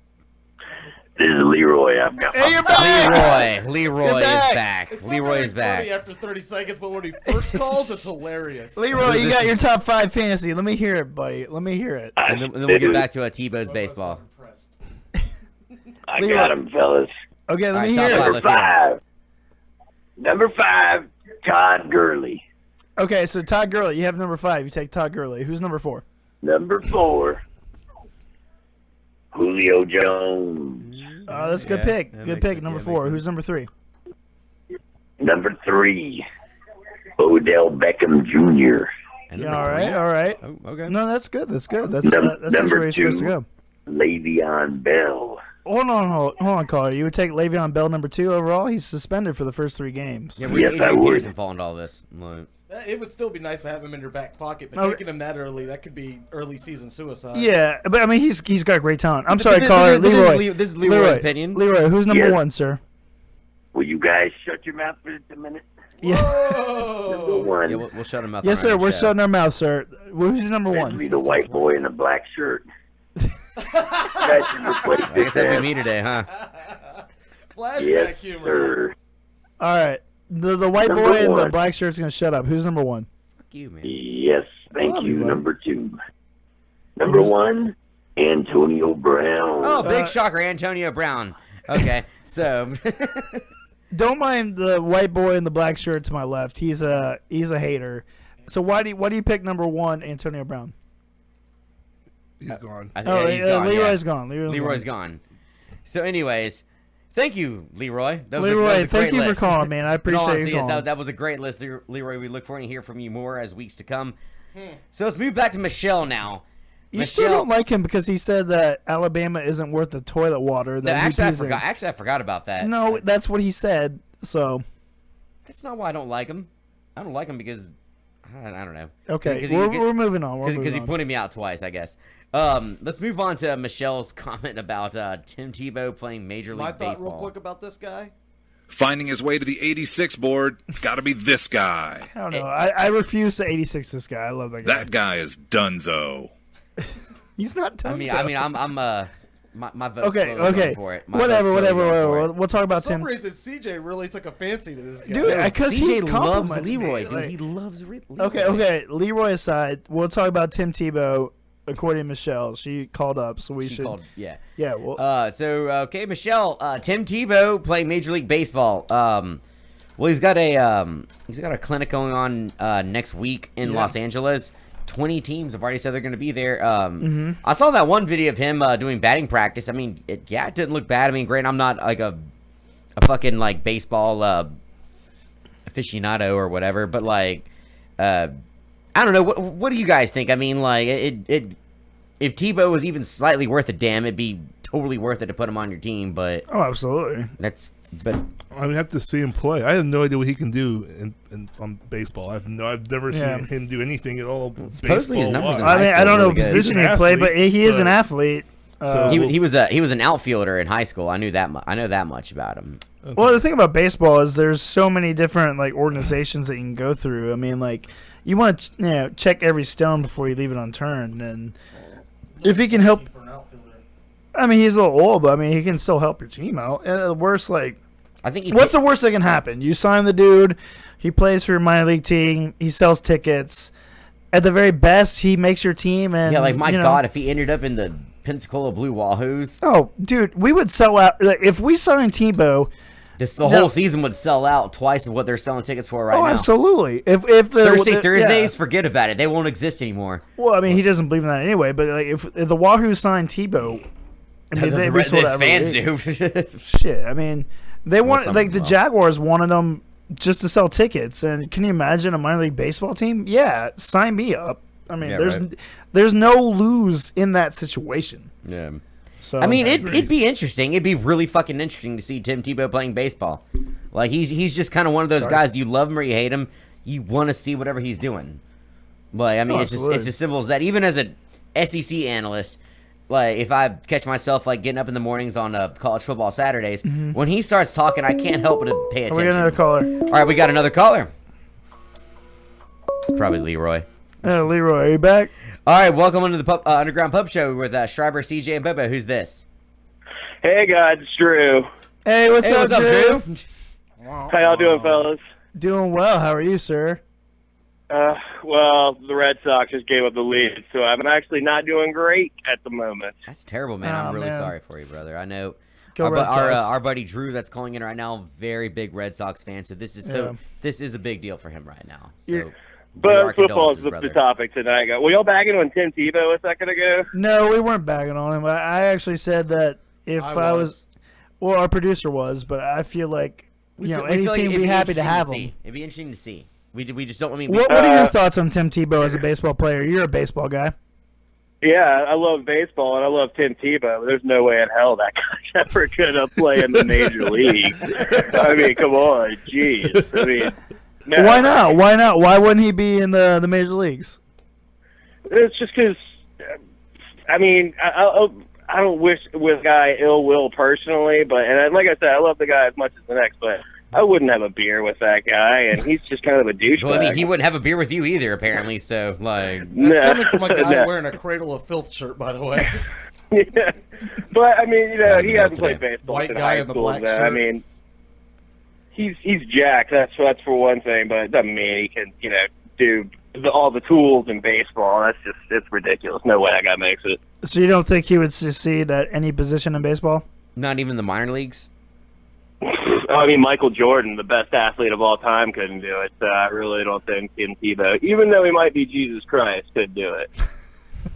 This is Leroy. I've got Hey, you're back! Leroy You're is back. back. It's not Leroy very is back. funny after 30 seconds, but when he first calls, it's hilarious. Leroy, you got your top 5 fantasy. Let me hear it, buddy. Let me hear it. And then we'll get back to Tebow's baseball. Impressed. I got him, fellas. Okay, let All me right, hear top it. Let's hear it. Number five, Todd Gurley. Okay, so Todd Gurley. You have number 5. You take Todd Gurley. Who's number 4? Number 4, Julio Jones. That's a good Yeah, pick. that Good makes pick. sense. Number Yeah, 4. makes Who's number 3? Number 3, Odell Beckham Jr. And Yeah, number all three? right, all right. Oh, okay. No, that's good. That's good. That's Number where you're supposed to 2, go. Le'Veon Bell. Hold on, caller. You would take Le'Veon Bell number 2 overall? He's suspended for the first 3 games. Yeah, where's Yes, I Adrian would. Peterson fall into all this? Like, It would still be nice to have him in your back pocket, but Oh. taking him that early, that could be early season suicide. Yeah, but I mean, he's got great talent. I'm But sorry, this- caller. this is Leroy. Le- this is Leroy's opinion. Leroy, who's number Yes. 1, sir? Will you guys shut your mouth for just a minute? Yeah. Number Whoa! 1, yeah, we'll shut him up. Yes, on sir. our We're show. shutting our mouth, sir. Who's number 1? be the white boy in the black shirt. You guys should replace I guess this that'd ass. be me today, huh? Flashback Yes, humor. sir. All right. The white Number boy in the 1. black shirt's going to shut up. Who's number 1? Fuck you, man. Yes, thank Love you. you, buddy. Number 2. Number 1, Antonio Brown. Oh, big shocker, Antonio Brown. Okay, so Don't mind the white boy in the black shirt to my left. He's a hater. So why do you pick number 1, Antonio Brown? He's gone. I Oh, he's gone. Leroy's yeah. gone. Leroy's gone. So, anyways, thank you, Leroy. That was Leroy, a thank great you for list. calling, man. I In all appreciate honesty, you yes, calling. that was a great list, Leroy. We look forward to hear from you more as weeks to come. So let's move back to Michelle now. You still don't like him because he said that Alabama isn't worth the toilet water. No, That he actually, I pees in. forgot. Actually, I forgot about that. No, that's what he said. So That's not why I don't like him. I don't like him because I don't know. okay, 'Cause we're moving on. Because he pointed me out twice, I guess. Let's move on to Michelle's comment about Tim Tebow playing Major League My thought Baseball. real quick about this guy. Finding his way to the 86 board, it's got to be this guy. I don't know. I refuse to 86 this guy. I love that guy. That guy is dunzo. He's not done. I'm My vote's Okay, slowly going okay. for it. My Whatever, vote's slowly going for whatever. it. We'll talk For about some Tim. reason, CJ really took a fancy to this guy. Dude, because he CJ loves compliments me, Leroy, dude. like- He loves Leroy. Okay. Leroy aside, we'll talk about Tim Tebow. According to Michelle, she called up, so we should. Yeah. Yeah. Well, Okay, Michelle. Tim Tebow playing Major League Baseball. Well, he's got a clinic going on next week in Los Angeles. 20 teams have already said they're going to be there. I saw that one video of him doing batting practice. I mean, it didn't look bad. I mean, great. I'm not like a fucking like baseball aficionado or whatever, but like, I don't know. What do you guys think? I mean, like, if Tebow was even slightly worth a damn, it'd be totally worth it to put him on your team. But oh, absolutely. I would have to see him play. I have no idea what he can do on baseball. I've never seen him do anything at all. Supposedly his numbers in I mean, I don't know what really good. position He's he an played, but athlete, he is an but- athlete. So he was an outfielder in high school. I knew that. I know that much about him. Well, the thing about baseball is there's so many different like organizations that you can go through. I mean, like you want to check every stone before you leave it unturned, and if he can help. I mean, he's a little old, but I mean, he can still help your team out. And the worst, like, I think. What's the worst that can happen? You sign the dude, he plays for your minor league team, he sells tickets. At the very best, he makes your team, and Yeah, like my God, if he ended up in the Pensacola Blue Wahoos, oh, dude, we would sell out. Like, if we signed Tebow, the whole season would sell out twice of what they're selling tickets for right now. Absolutely. If the Thursdays, forget about it. They won't exist anymore. Well, I mean, he doesn't believe in that anyway. But like, if the Wahoo signed Tebow, I mean, they resold His fans every do. Shit, I mean, they want some like the will. Jaguars wanted them just to sell tickets. And can you imagine a minor league baseball team? Yeah, sign me up. I mean, Yeah, there's no lose in that situation. Yeah. So I mean, it'd be interesting. It'd be really fucking interesting to see Tim Tebow playing baseball. Like he's just kind of one of those guys. You love him or you hate him. You want to see whatever he's doing. Like I mean, it's as simple as that. Even as a SEC analyst, like if I catch myself like getting up in the mornings on college football Saturdays, when he starts talking, I can't help but to pay attention. we got another caller. All right, we got another caller. It's probably Leroy. Leroy, are you back? All right, welcome into the Underground Pub Show with Schreiber, CJ, and Bobo. Who's this? Hey guys, it's Drew. Hey, what's up, Drew? How y'all doing, fellas? Doing well. How are you, sir? Well, the Red Sox just gave up the lead, so I'm actually not doing great at the moment. That's terrible, man. I'm really sorry for you, brother. I know. Go Red Sox. Our buddy Drew that's calling in right now, very big Red Sox fan. So this is a big deal for him right now. So, but football is the topic tonight. Were y'all bagging on Tim Tebow a second ago? No, we weren't bagging on him. I actually said that if I was, well, our producer was, but I feel like any team would be happy to have him. It'd be interesting to see. We just don't. I mean, what are your thoughts on Tim Tebow as a baseball player? You're a baseball guy. Yeah, I love baseball and I love Tim Tebow. There's no way in hell that guy's ever gonna play in the major league. I mean, come on, jeez. I mean, no. Why not? Why not? Why wouldn't he be in the major leagues? It's just because, I mean, I don't wish with guy ill will personally, but like I said, I love the guy as much as the next, but I wouldn't have a beer with that guy, and he's just kind of a douchebag. Well, I mean, he wouldn't have a beer with you either, apparently. So, like, that's coming from a guy wearing a Cradle of Filth shirt, by the way. Yeah, but I mean, he hasn't played baseball White in guy high in the school. black shirt. I mean, he's jacked. That's for one thing, but it doesn't mean he can do all the tools in baseball. It's ridiculous. No way that guy makes it. So you don't think he would succeed at any position in baseball? not even the minor leagues. I mean, Michael Jordan, the best athlete of all time, couldn't do it. So I really don't think Tim Tebow, even though he might be Jesus Christ, could do it.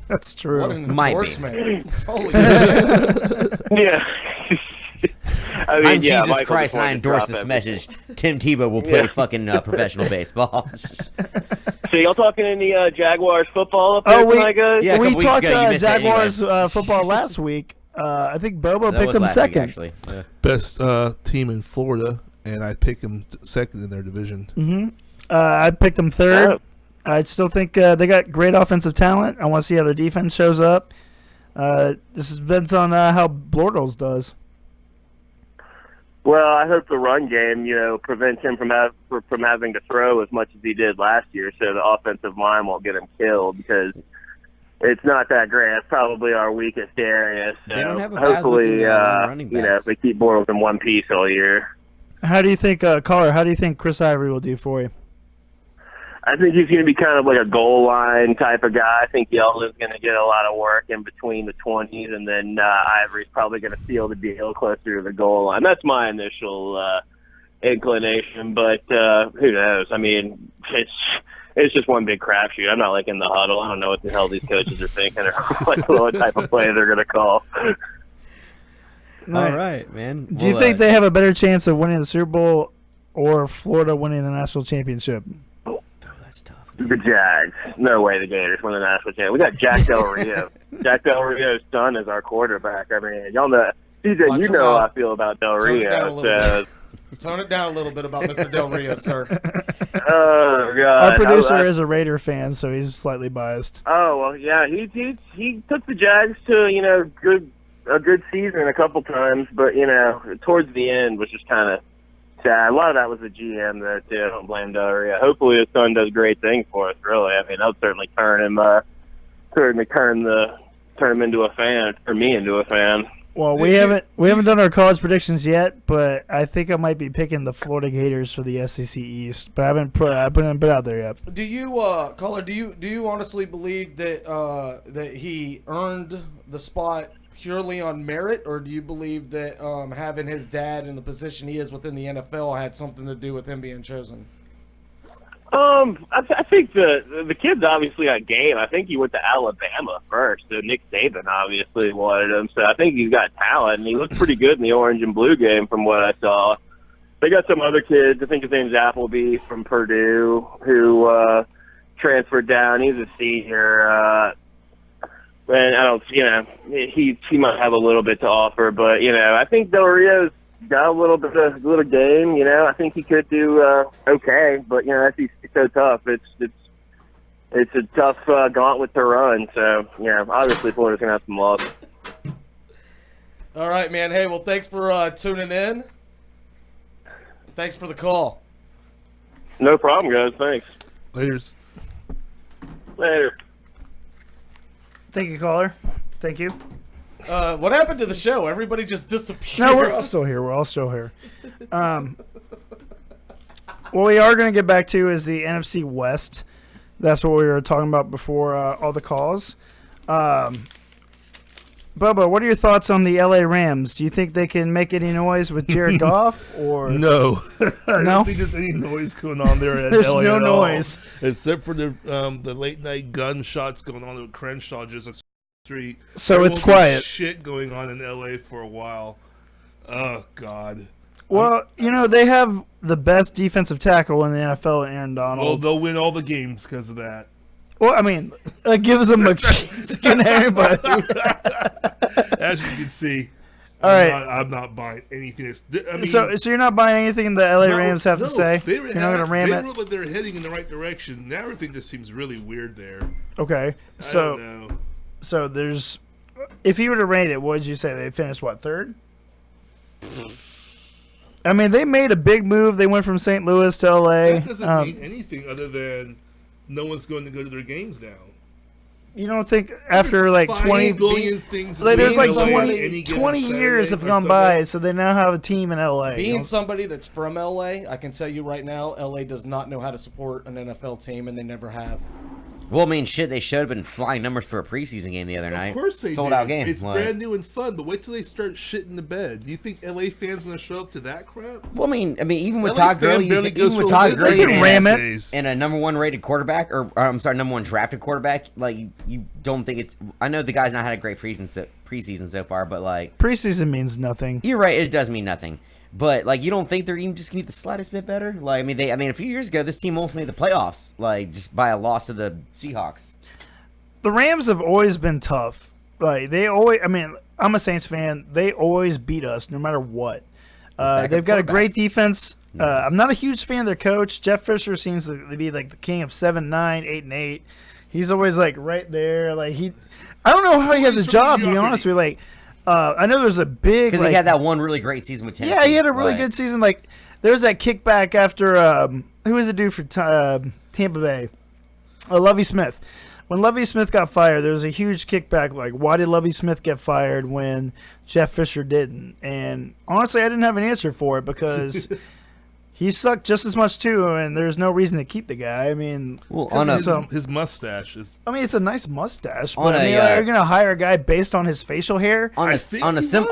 That's true. What an Might be. endorsement. Holy Yeah. I mean, I'm yeah, Jesus Michael Christ, just and I wanted to endorse drop this everything. message. Tim Tebow will play Yeah. fucking professional baseball. So y'all talking any Jaguars football up there Oh, tonight, guys? Yeah, a we couple weeks talked ago, you missed it Jaguars football last week. I think Bobo That picked was them last week, second. actually. Yeah. Best team in Florida, and I pick them second in their division. I picked them third. I still think they got great offensive talent. I want to see how their defense shows up. This depends on how Blordles does. Well, I hope the run game, prevents him from having to throw as much as he did last year, so the offensive line won't get him killed. Because it's not that great. It's probably our weakest area. So They don't have a hopefully, bad-looking, running backs. they keep Bortles in one piece all year. How do you think, caller? How do you think Chris Ivory will do for you? I think he's going to be kind of like a goal line type of guy. I think Yeldon's going to get a lot of work in between the 20s, and then Ivory's probably going to seal the deal closer to the goal line. That's my initial inclination, but who knows? I mean, it's just one big crapshoot. I'm not like in the huddle. I don't know what the hell these coaches are thinking or what type of play they're going to call. All right, man. Do you think they have a better chance of winning the Super Bowl or Florida winning the national championship? Oh, that's tough. The Jags. No way the Gators win the national championship. We got Jack Del Rio. Jack Del Rio's son is our quarterback. I mean, y'all know, CJ, you know how I feel about Del Rio. Tone it down a little bit about Mr. Del Rio, sir. Oh, God. Our producer is a Raider fan, so he's slightly biased. Oh, well, yeah. He took the Jags to, a good season a couple times, but, towards the end was just kind of sad. A lot of that was the GM there, too. I don't blame Del Rio. Hopefully his son does great things for us, really. I mean, I'll certainly turn him into a fan, or me into a fan. Well, we haven't done our college predictions yet, but I think I might be picking the Florida Gators for the SEC East. But I haven't put it out there yet. Do you, caller? Do you honestly believe that he earned the spot purely on merit, or do you believe that having his dad in the position he is within the NFL had something to do with him being chosen? I think the kid's obviously got game. I think he went to Alabama first, so Nick Saban obviously wanted him. So I think he's got talent, and he looked pretty good in the orange and blue game from what I saw. They got some other kids. I think his name's Appleby from Purdue, who transferred down. He's a senior. And I don't, he might have a little bit to offer, but I think Del Rio's got a little game. I think he could do okay, but that's so tough. It's a tough gauntlet to run. So obviously Florida's gonna have some loss. All right, man. Hey, well, thanks for tuning in. Thanks for the call. No problem, guys. Thanks. Later. Thank you, caller. Thank you. What happened to the show? Everybody just disappeared. No, we're all still here. We're all still here. What we are going to get back to is the NFC West. That's what we were talking about before all the calls. Bubba, what are your thoughts on the LA Rams? Do you think they can make any noise with Jared Goff? Or No. I No? don't think there's any noise going on there at There's LA no at all, noise. except for the late night gunshots going on with Crenshaw just across the street. So There it's won't be quiet. shit going on in LA for a while. Oh God. Well, they have the best defensive tackle in the NFL, Aaron Well, Donald. they'll win all the games because of that. Well, I mean, that gives them a chance against everybody. As you can see, All right. I'm not buying anything. I mean, So you're not buying anything the LA no, Rams have no, to say? They You're not going to ram they it? look like they're heading in the right direction. Now everything just seems really weird there. Okay. I don't know. So there's, if you were to rate it, what would you say? They finished, what, third? I mean, they made a big move. They went from St. Louis to LA. That doesn't mean anything other than no one's going to go to their games now. You don't think after like 20 billion things like there's like Being 20, 20 years have gone by, so they now have a team in LA. Being somebody that's from LA, I can tell you right now, LA does not know how to support an NFL team, and they never have. Well, I mean, shit, they should have been flying numbers for a preseason game the other night. Of course they Sold did. out game. It's Like- brand new and fun, but wait till they start shitting the bed. Do you think LA fans going to show up to that crap? Well, I mean, even with LA Todd fan Gurley, barely goes even with for a Todd win. Gurley They can ram it. and a number one rated quarterback, or I'm sorry, number one drafted quarterback, like you don't think it's. I know the guy's not had a great preseason so far, but like Preseason means nothing. you're right, it does mean nothing. But like, you don't think they're even just gonna get the slightest bit better? Like, I mean, a few years ago, this team almost made the playoffs, like just by a loss to the Seahawks. The Rams have always been tough. Like they always, I mean, I'm a Saints fan. They always beat us no matter what. They've got a great defense. I'm not a huge fan of their coach. Jeff Fisher seems to be like the king of 7-9, 8-8. He's always like right there. Like I don't know how he has a job. To be honest with you, like I know there's a big Because he had that one really great season with Tennessee. Yeah, he had a really good season. Like there's that kickback after who was the dude for Tampa Bay? Lovie Smith. when Lovie Smith got fired, there was a huge kickback. Like, why did Lovie Smith get fired when Jeff Fisher didn't? And honestly, I didn't have an answer for it because he sucked just as much too, and there's no reason to keep the guy. I mean, Well, his mustache is. I mean, it's a nice mustache, On but I a, mean, are you gonna hire a guy based on his facial hair? on I a think on a he sim, was.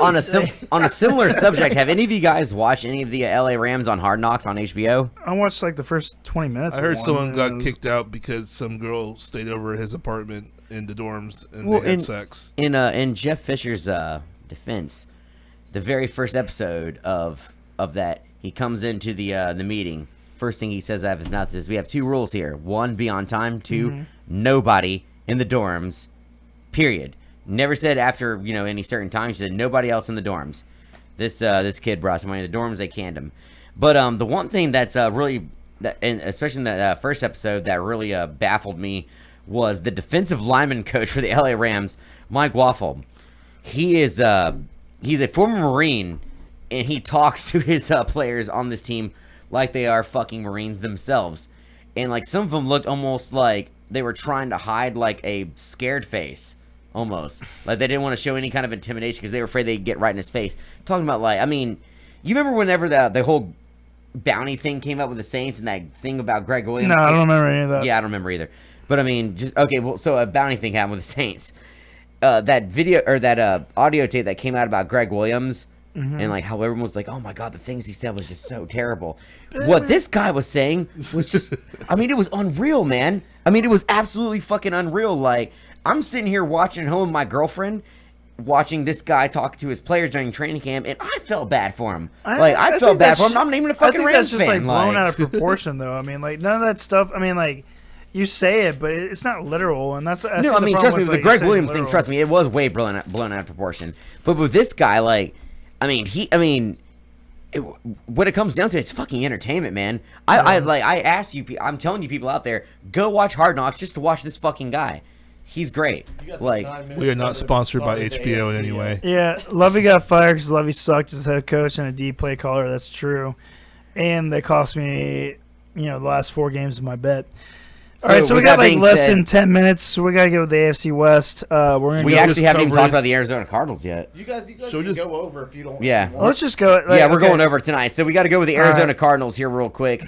on a similar subject, have any of you guys watched any of the LA Rams on Hard Knocks on HBO? I watched like the first 20 minutes. I of heard one, someone and got it was- kicked out because some girl stayed over at his apartment in the dorms and Well, they had in- sex. In Jeff Fisher's defense, the very first episode of that, he comes into the meeting. First thing he says out of his mouth is, "We have 2 rules here: 1, be on time; 2, nobody in the dorms. Period." Never said after any certain time. He said nobody else in the dorms. This kid brought somebody in the dorms. They canned him. But the one thing that's really, and especially in that first episode, that really baffled me was the defensive lineman coach for the LA Rams, Mike Waffle. He's a former Marine, and he talks to his players on this team like they are fucking Marines themselves. And like some of them looked almost like they were trying to hide like a scared face, almost like they didn't want to show any kind of intimidation because they were afraid they'd get right in his face. Talking about like, I mean, you remember whenever the whole bounty thing came up with the Saints and that thing about Greg Williams? No, I don't remember any of that. Yeah, I don't remember either. But I mean, just okay. Well, so a bounty thing happened with the Saints. That video or that audio tape that came out about Greg Williams and like how everyone was like, "Oh my god, the things he said was just so terrible." What this guy was saying was just, I mean, it was unreal, man. I mean, it was absolutely fucking unreal. Like, I'm sitting here watching at home with my girlfriend, watching this guy talk to his players during training camp, and I felt bad for him. I felt think bad that's- for him. I'm not even a fucking I think Rams that's just fan. like blown out of proportion, though. I mean, like none of that stuff. I mean, like you say it, but it's not literal, and that's. No, I mean, trust me, with the Greg Williams thing, trust me, it was way blown out of proportion. But with this guy, like, when it comes down to it, it's fucking entertainment, man. I ask you, I'm telling you, people out there, go watch Hard Knocks just to watch this fucking guy. He's great. Like, We are not sponsored by HBO in any way. Yeah, Lovey got fired because Lovey sucked as head coach and a D play caller. That's true, and they cost me, the last 4 games of my bet. All right, so we with got that like being less said, than 10 minutes. So we gotta get with the AFC West. We're gonna we go actually haven't even coverage. talked about the Arizona Cardinals yet. You guys So can just- go over if you don't. Yeah. if you want. Let's just go. Like, Yeah, we're okay. going over tonight. So we got to go with the All Arizona right. Cardinals here real quick.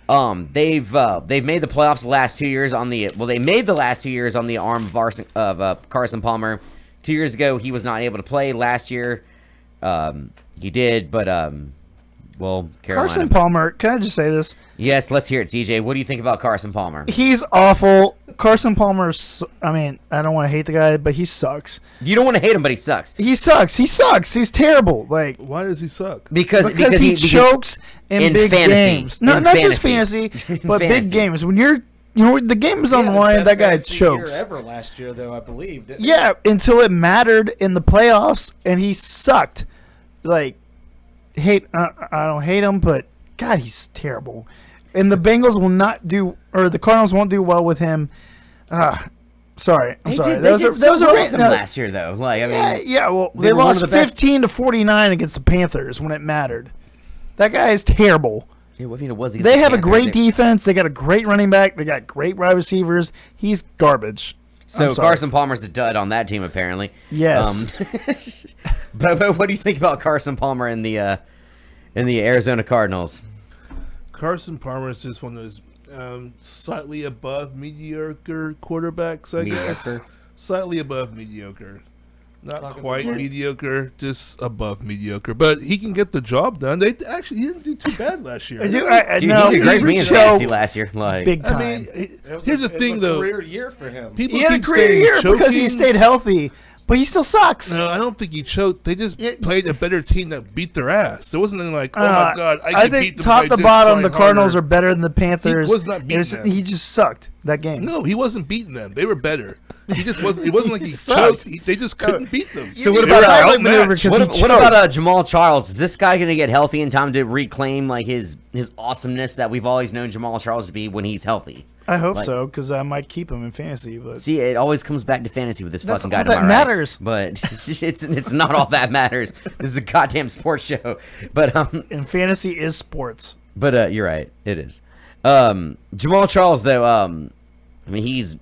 They've made the playoffs the last 2 years they made the last 2 years on the arm of Carson Palmer. 2 years ago he was not able to play. Last year he did, but Carolina. Carson Palmer. Can I just say this? Yes, let's hear it, CJ. What do you think about Carson Palmer? He's awful. Carson Palmer's. I mean, I don't want to hate the guy, but he sucks. You don't want to hate him, but he sucks. He sucks. He sucks. He's terrible. Like Why does he suck? Because he chokes in big fantasy. games. No, In not just fantasy, but big Fantasy. games. When the game is on He the had his line, best that guy fantasy year chokes. ever last year, though, I believe. didn't he? Yeah, until it mattered in the playoffs, and he sucked. Like, I don't hate him, but God, he's terrible. And the Bengals will not do, or the Cardinals won't do well with him. Sorry, I'm sorry. That was a rant. No, last year though. Like, I mean, yeah. Well, they they were one lost of the best. 15-49 against the Panthers when it mattered. That guy is terrible. yeah, what I mean, it was against They the have a Panthers. great defense. They got a great running back. They got great wide receivers. He's garbage. So I'm sorry. Carson Palmer's the dud on that team, apparently. Yes. But what do you think about Carson Palmer in the Arizona Cardinals? Carson Palmer is just one of those slightly above mediocre quarterbacks, I guess. Mediocre. Slightly above mediocre. Not Talking quite some- mediocre, just above mediocre. But he can get the job done. He didn't do too bad last year. I do. Dude, No, he did great for me in fantasy choked last year. Like, big time. I mean, It was here's a- the it thing, was a though. career year for him. People he had a keep career saying year because he choking. stayed healthy, but he still sucks. No, I don't think he choked. They just Yeah. played a better team that beat their ass. It wasn't anything like, oh my god, I can beat think them top by to this bottom, the trying Cardinals harder. are better than the Panthers. He was not beating them. He just sucked that game. No, he wasn't beating them. They were better. He just wasn't. It wasn't like he sucked. choked. They just couldn't beat them. So what They about were Alex outmaneuvered outmatched. 'cause what, he what choked. about Jamal Charles? Is this guy going to get healthy in time to reclaim like his awesomeness that we've always known Jamal Charles to be when he's healthy? I hope Like- so because I might keep him in fantasy. But See, it always comes back to fantasy with this That's fucking guy. all to that my matters. right. But it's not all that matters. This is a goddamn sports show. But and fantasy is sports. you're right, it is. Jamal Charles though, I mean he's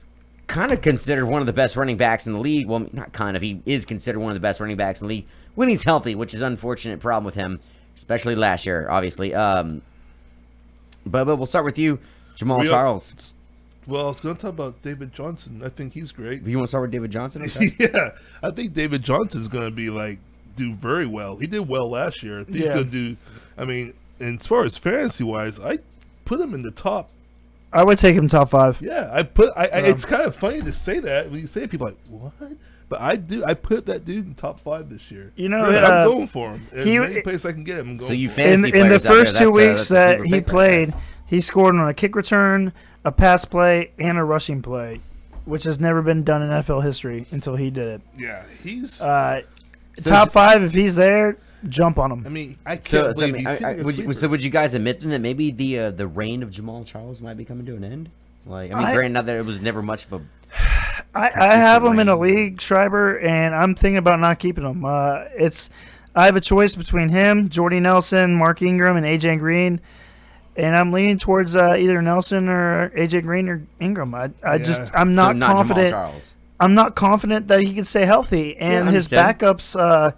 kind of considered one of the best running backs in the league. Well, not kind of. He is considered one of the best running backs in the league when he's healthy, which is an unfortunate problem with him, especially last year, obviously. Bubba, we'll start with you. Jamal Charles. Well, I was going to talk about David Johnson. I think he's great. You want to start with David Johnson? Okay. Yeah, I think David Johnson's going to be do very well. He did well last year. I think he's going to do. I mean, and as far as fantasy wise, I put him in the top. I would take him top 5. Yeah, it's kind of funny to say that when you say it, people are like, what? But I do. I put that dude in top 5 this year. You know, really, I'm going for him. Any place I can get him, I'm going. So you for fantasy in the players out first there, 2 weeks that's that he played, he scored on a kick return, a pass play, and a rushing play, which has never been done in NFL history until he did it. Yeah, he's top 5. If he's there, jump on him. I mean, I can't believe he's would you guys admit then that maybe the reign of Jamal Charles might be coming to an end? Granted, not that it was never much of a. I have him in a league, Schreiber, and I'm thinking about not keeping him. I have a choice between him, Jordy Nelson, Mark Ingram, and AJ Green, and I'm leaning towards either Nelson or AJ Green or Ingram. I'm not confident. Jamal Charles. I'm not confident that he can stay healthy, and his backups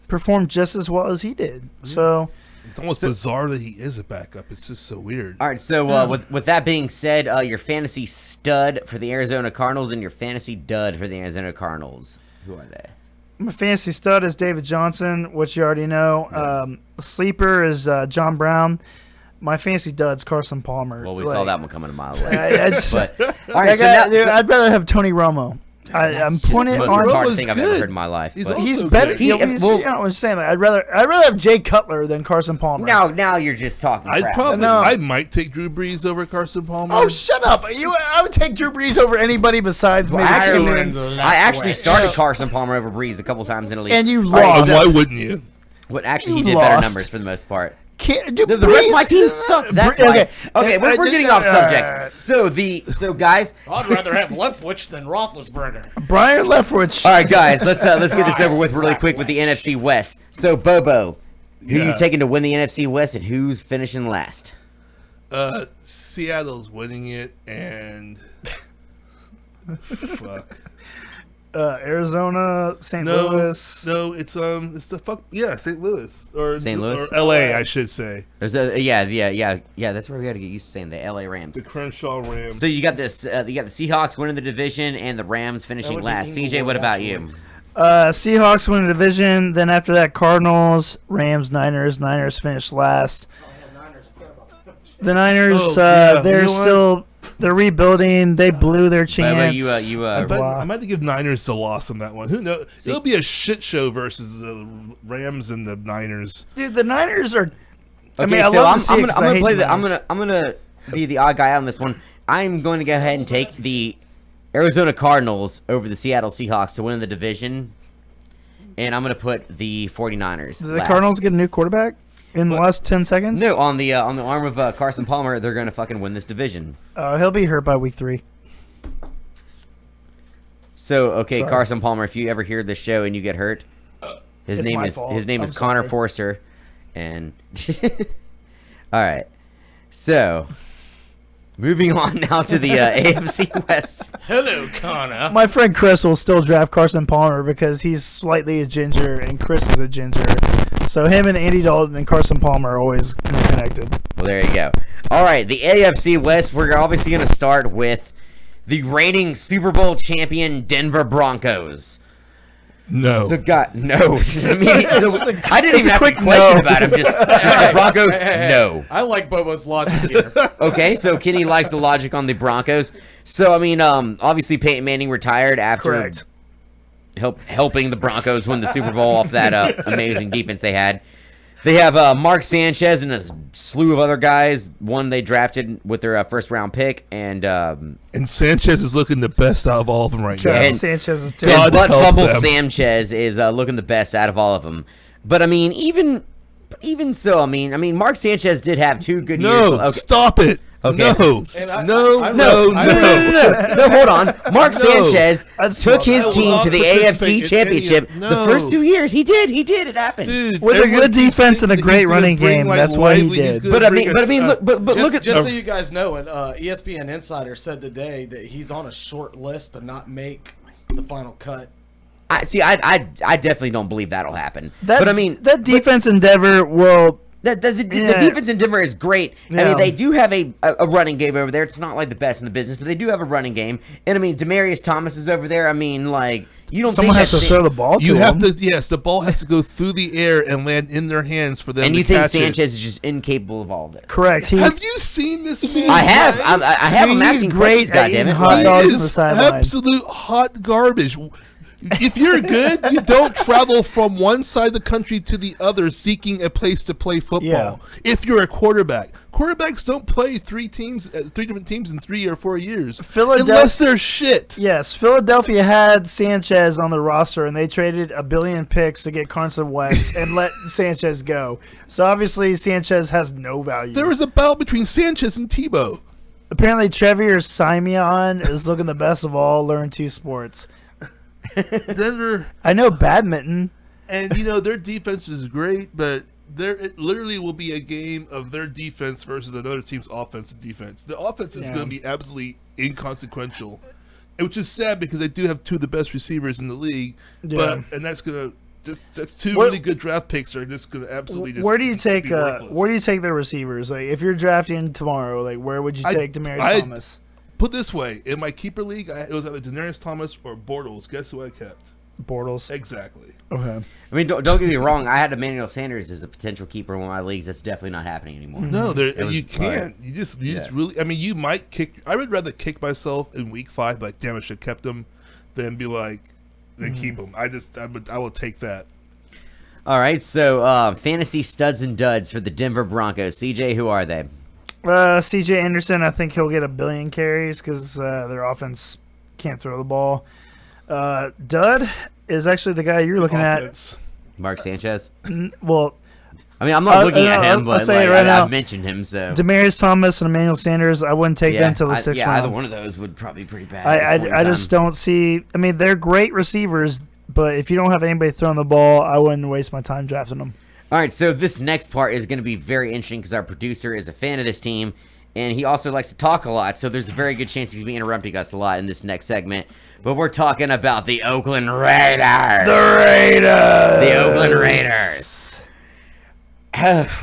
performed just as well as he did. So. It's almost bizarre that he is a backup. It's just so weird. All right, so with that being said, your fantasy stud for the Arizona Cardinals and your fantasy dud for the Arizona Cardinals. Who are they? My fantasy stud is David Johnson, which you already know. Sleeper is John Brown. My fantasy dud's Carson Palmer. Well, we saw that one coming a mile away. All right, I'd rather have Tony Romo. I'm putting it the on. most retarded thing I've ever heard in my life. He's better. You know what I'm saying? I'd rather have Jay Cutler than Carson Palmer. Now you're just talking crap. I might take Drew Brees over Carson Palmer. Oh, shut up! I would take Drew Brees over anybody besides maybe Ireland. I actually started Carson Palmer over Brees a couple times in the league, and you lost. Why wouldn't you? But actually, he did better numbers for the most part. The rest of my team sucks. That's why. Okay, we're getting off subject. So guys, I'd rather have Leftwich than Roethlisberger. Brian Leftwich. All right, guys, let's get this over with really quick with the NFC West. So Bobo, who you taking to win the NFC West, and who's finishing last? Seattle's winning it, and fuck. Arizona, St. Louis. No, it's St. Louis or St. Louis or L.A. I should say. There's that's where we got to get used to saying the L.A. Rams. The Crenshaw Rams. So you got this. You got the Seahawks winning the division and the Rams finishing last. CJ, what about you? Seahawks winning the division. Then after that, Cardinals, Rams, Niners. Niners finished last. The Niners, they're rebuilding. They blew their chance. I might have to give Niners the loss on that one. Who knows? It'll be a shit show versus the Rams and the Niners. Dude, the Niners are. Okay, I so love I'm gonna play the. I'm gonna be the odd guy out on this one. I'm going to go ahead and take the Arizona Cardinals over the Seattle Seahawks to win the division, and I'm gonna put the 49ers. Did the Cardinals get a new quarterback in the last 10 seconds? No, on the arm of Carson Palmer, they're gonna fucking win this division. He'll be hurt by week 3. So okay, Carson Palmer, if you ever hear this show and you get hurt, his name is Connor Forster, and all right, so. Moving on now to the AFC West. Hello, Connor. My friend Chris will still draft Carson Palmer because he's slightly a ginger and Chris is a ginger. So him and Andy Dalton and Carson Palmer are always connected. Well, there you go. All right, the AFC West, we're obviously going to start with the reigning Super Bowl champion Denver Broncos. No. So, no. I didn't even ask a question about him. Just the Broncos. No. I like Bobo's logic here. Okay, so Kenny likes the logic on the Broncos. So, I mean, obviously Peyton Manning retired after helping the Broncos win the Super Bowl off that amazing defense they had. They have Mark Sanchez and a slew of other guys. One they drafted with their first-round pick, and Sanchez is looking the best out of all of them right now. And Sanchez is and Butt Fumble Sanchez is looking the best out of all of them. But I mean, even so, I mean, Mark Sanchez did have 2 good years. No, stop it. Okay. No, I- no, I- no, I- no. No, hold on. Mark No. Sanchez I just took love his that. I will team not to the participate AFC in Championship any of- the no. first 2 years. He did. It happened. Dude, With a everyone good keeps defense and a thinking great he's gonna running bring, game, like, that's what he lively, he's did. gonna But I bring mean, us, look, Just, look at just so you guys know, and ESPN Insider said today that he's on a short list to not make the final cut. I definitely don't believe that'll happen. That, but I mean, that defense endeavor will. the Yeah. defense in Denver is great. I Yeah. mean, they do have a running game over there. It's not like the best in the business, but they do have a running game. And I mean, Demaryius Thomas is over there. I mean, like, you don't Someone think has to throw the ball to You have him. to, yes, the ball has to go through the air and land in their hands for them And to you think catch it. Sanchez is just incapable of all this? Correct. Have you seen this man? I have. play? I have. I'm He's asking great questions, at eating goddammit. hot He dogs on the is sideline. absolute hot garbage. If you're good, you don't travel from one side of the country to the other seeking a place to play football. Yeah. If you're a quarterback, quarterbacks don't play three different teams in 3 or 4 years, unless they're shit. Yes, Philadelphia had Sanchez on the roster, and they traded $1 billion picks to get Carson Wentz and let Sanchez go. So obviously Sanchez has no value. There was a battle between Sanchez and Tebow. Apparently Trevier Simeon is looking the best of all. Learn 2 sports. Denver, I know badminton. and their defense is great, but it literally will be a game of their defense versus another team's offensive defense. The offense is Yeah. going to be absolutely inconsequential, which is sad because they do have 2 of the best receivers in the league. Yeah. And that's that's 2 What- really good draft picks that are just going to absolutely just Where do you take be worthless. where do you take their receivers? Like if you're drafting tomorrow, like where would you take Demaryius Thomas? Put this way, in my keeper league, it was either Daenerys Thomas or Bortles. Guess who I kept? Bortles. Exactly. Okay. I mean, don't get me wrong. I had Emmanuel Sanders as a potential keeper in one of my leagues. That's definitely not happening anymore. No, was you can't. You just really. I mean, you might kick. I would rather kick myself in week 5, like damn, I should have kept him, than be like, then keep him. I will take that. All right, so fantasy studs and duds for the Denver Broncos. CJ, who are they? C.J. Anderson, I think he'll get 1 billion carries because their offense can't throw the ball. Dud is actually the guy you're looking Offense. Mark Sanchez. at. Well, I mean, I'm not looking at him, I'll but say it like, right now. I've mentioned him, so Demaryius Thomas and Emmanuel Sanders, I wouldn't take them until the 6th yeah, round. either one of those would probably be pretty bad. at this point I in just time. don't see. I mean, they're great receivers, but if you don't have anybody throwing the ball, I wouldn't waste my time drafting them. All right, so this next part is going to be very interesting because our producer is a fan of this team, and he also likes to talk a lot, so there's a very good chance he's going to be interrupting us a lot in this next segment. But we're talking about the Oakland Raiders. The Oakland Raiders.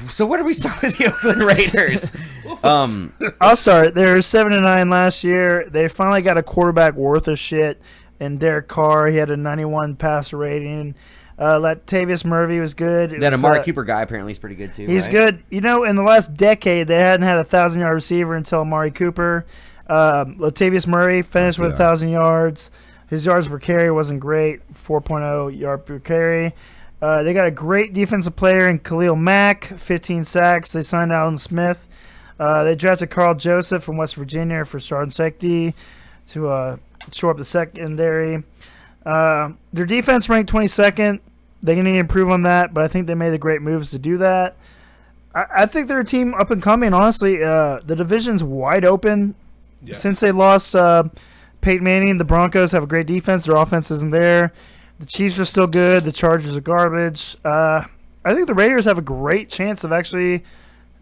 So where do we start with the Oakland Raiders? I'll start. They were 7-9 last year. They finally got a quarterback worth of shit in Derek Carr. He had a 91 passer rating. Latavius Murphy was good. That Amari Cooper guy apparently is pretty good too. He's right? good. In the last decade, they hadn't had a 1,000-yard receiver until Amari Cooper. Latavius Murray finished with 1,000 yards. His yards per carry wasn't great, 4.0 yard per carry. They got a great defensive player in Khalil Mack, 15 sacks. They signed Alden Smith. They drafted Carl Joseph from West Virginia for starting safety to shore up the secondary. Their defense ranked 22nd. They need to improve on that, but I think they made the great moves to do that. I think they're a team up and coming, honestly. The division's wide open. Yes. Since they lost Peyton Manning, the Broncos have a great defense. Their offense isn't there. The Chiefs are still good. The Chargers are garbage. I think the Raiders have a great chance of actually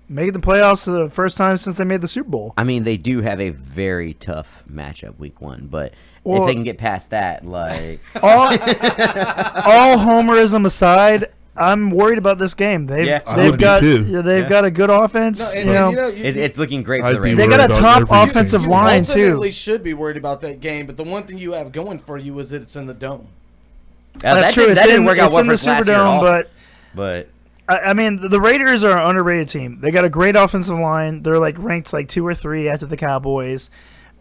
making the playoffs for the first time since they made the Super Bowl. I mean, they do have a very tough matchup week 1, but Well- if they can get past that, like All homerism aside, I'm worried about this game. They've I would be got too. got a good offense. No, it's looking great for I'd the be Raiders. They got worried a about top every offensive single- line, you too. ultimately should be worried about that game, but the one thing you have going for you is that it's in the dome. That's true. That didn't work out It's well in for the us last year at Superdome, all. but But I mean, the Raiders are an underrated team. They got a great offensive line. They're ranked 2 or 3 after the Cowboys.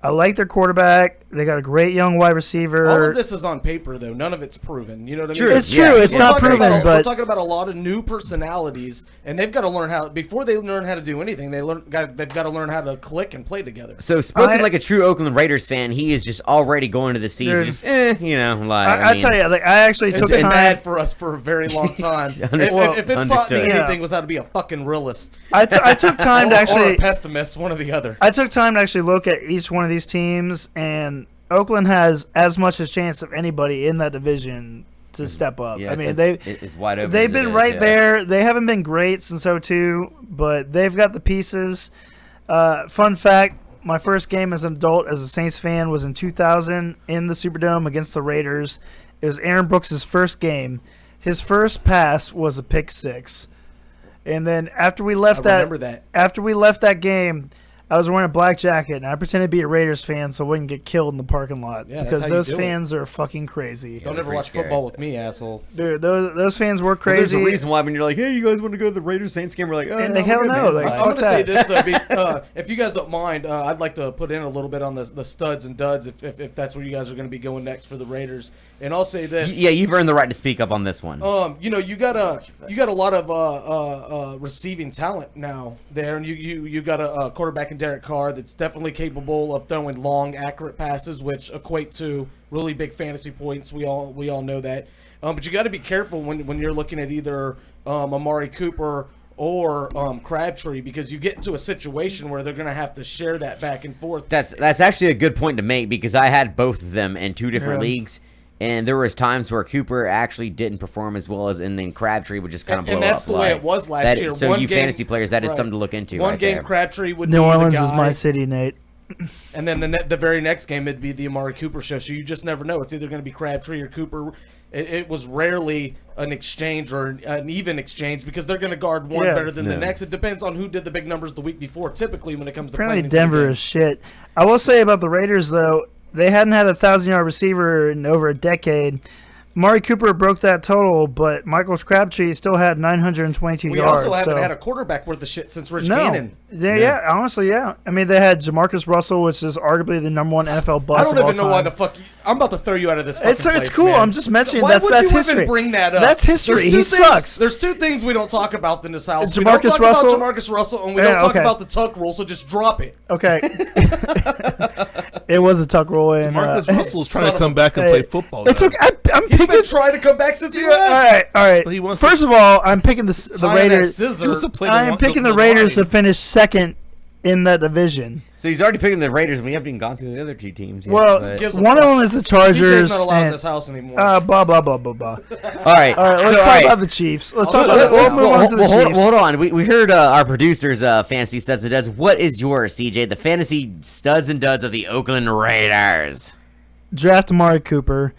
I like their quarterback. They got a great young wide receiver. All of this is on paper, though. None of it's proven. You know what I mean? True. It's true. It's We're not talking proven, about, but we're talking about a lot of new personalities, and they've got to learn how. Before they learn how to do anything, they've got to learn how to click and play together. So spoken like a true Oakland Raiders fan, he is just already going to the season. Dude. Just, you know, like I tell you, like I actually It's took been time. bad for us for a very long time. If it's taught me Understood. anything, was how to be a fucking realist. I took time to or a actually. pessimist, one or the other. I took time to actually look at each one of these teams, and Oakland has as much a chance of anybody in that division to step up. yes, I mean, it's wide open. they've as it been is, right yeah. there. They haven't been great since 02, but they've got the pieces. Fun fact, my first game as an adult as a Saints fan was in 2000 in the Superdome against the Raiders. It was Aaron Brooks' first game. His first pass was a pick six. And then after we left remember that. after we left that game, I was wearing a black jacket, and I pretended to be a Raiders fan so I wouldn't get killed in the parking lot. Yeah, that's because how you those do it. fans are fucking crazy. Don't ever pretty watch scary. football with me, asshole. Dude, those fans were Well, there's crazy. a reason why when you're like, hey, you guys want to go to the Raiders Saints game? We're like, oh, And no, like, hell we're good, no, man. like, I'm fuck going to say that. this, though. If you guys don't mind, I'd like to put in a little bit on the studs and duds if that's where you guys are going to be going next for the Raiders. And I'll say this. Yeah, you've earned the right to speak up on this one. You know, you got a lot of receiving talent now there, and you got a quarterback in Derek Carr that's definitely capable of throwing long, accurate passes, which equate to really big fantasy points. We all know that. But you got to be careful when you're looking at either Amari Cooper or Crabtree, because you get into a situation where they're going to have to share that back and forth. That's actually a good point to make, because I had both of them in two different Yeah. leagues, and there was times where Cooper actually didn't perform as well as, and then Crabtree would just kind of blow And that's up. the way like, it was last that- year. So One you game- fantasy players, that is right. something to look into. One right game there. Crabtree would New be Orleans the is guy, my city, Nate. and then the very next game it'd be the Amari Cooper show. So you just never know. It's either going to be Crabtree or Cooper. It was rarely an exchange or an even exchange, because they're going to guard one Yeah. better than the No. next. It depends on who did the big numbers the week before. Typically, when it comes to Apparently playing Denver in is shit. I will say about the Raiders, though, they hadn't had a 1,000-yard receiver in over a decade. Amari Cooper broke that total, but Michael Crabtree still had 922 we yards. also haven't so. had a quarterback worth the shit since Rich No. Gannon. Yeah, honestly, yeah. I mean, they had Jamarcus Russell, which is arguably the #1 NFL bust I don't of all even know why time. the fuck. I'm about to throw you out of this. Fucking It's place, cool. man. I'm just mentioning Why that's would that's you history. even bring that up? That's history. There's two He things- sucks. There's two things we don't talk about in this house. We Jamarcus don't talk Russell? about Jamarcus Russell, and we Yeah, don't talk okay. about the tuck rule. So just drop it. Okay. It was a tuck roll in. Marcus Russell's trying son to of come a- back and Hey, play football. It's now. okay. I'm He's picking. been trying to come back since he All left. right. But he wants First to- of all, I'm picking the Tying that Raiders. He scissor. wants to play I am picking the Raiders to finish second in that division. So he's already picking the Raiders, and we haven't even gone through the other two teams yet. Well, but- Gives a one of fuck. them is the CJ's Chargers. not allowed in and, this house anymore. blah blah blah blah blah. all right. All right, let's so, talk all right. about the Chiefs. Let's So, talk. We'll move on to the hold, Chiefs. hold on. We heard our producer's fantasy studs and duds. What is yours, CJ? The fantasy studs and duds of the Oakland Raiders. Draft Amari Cooper.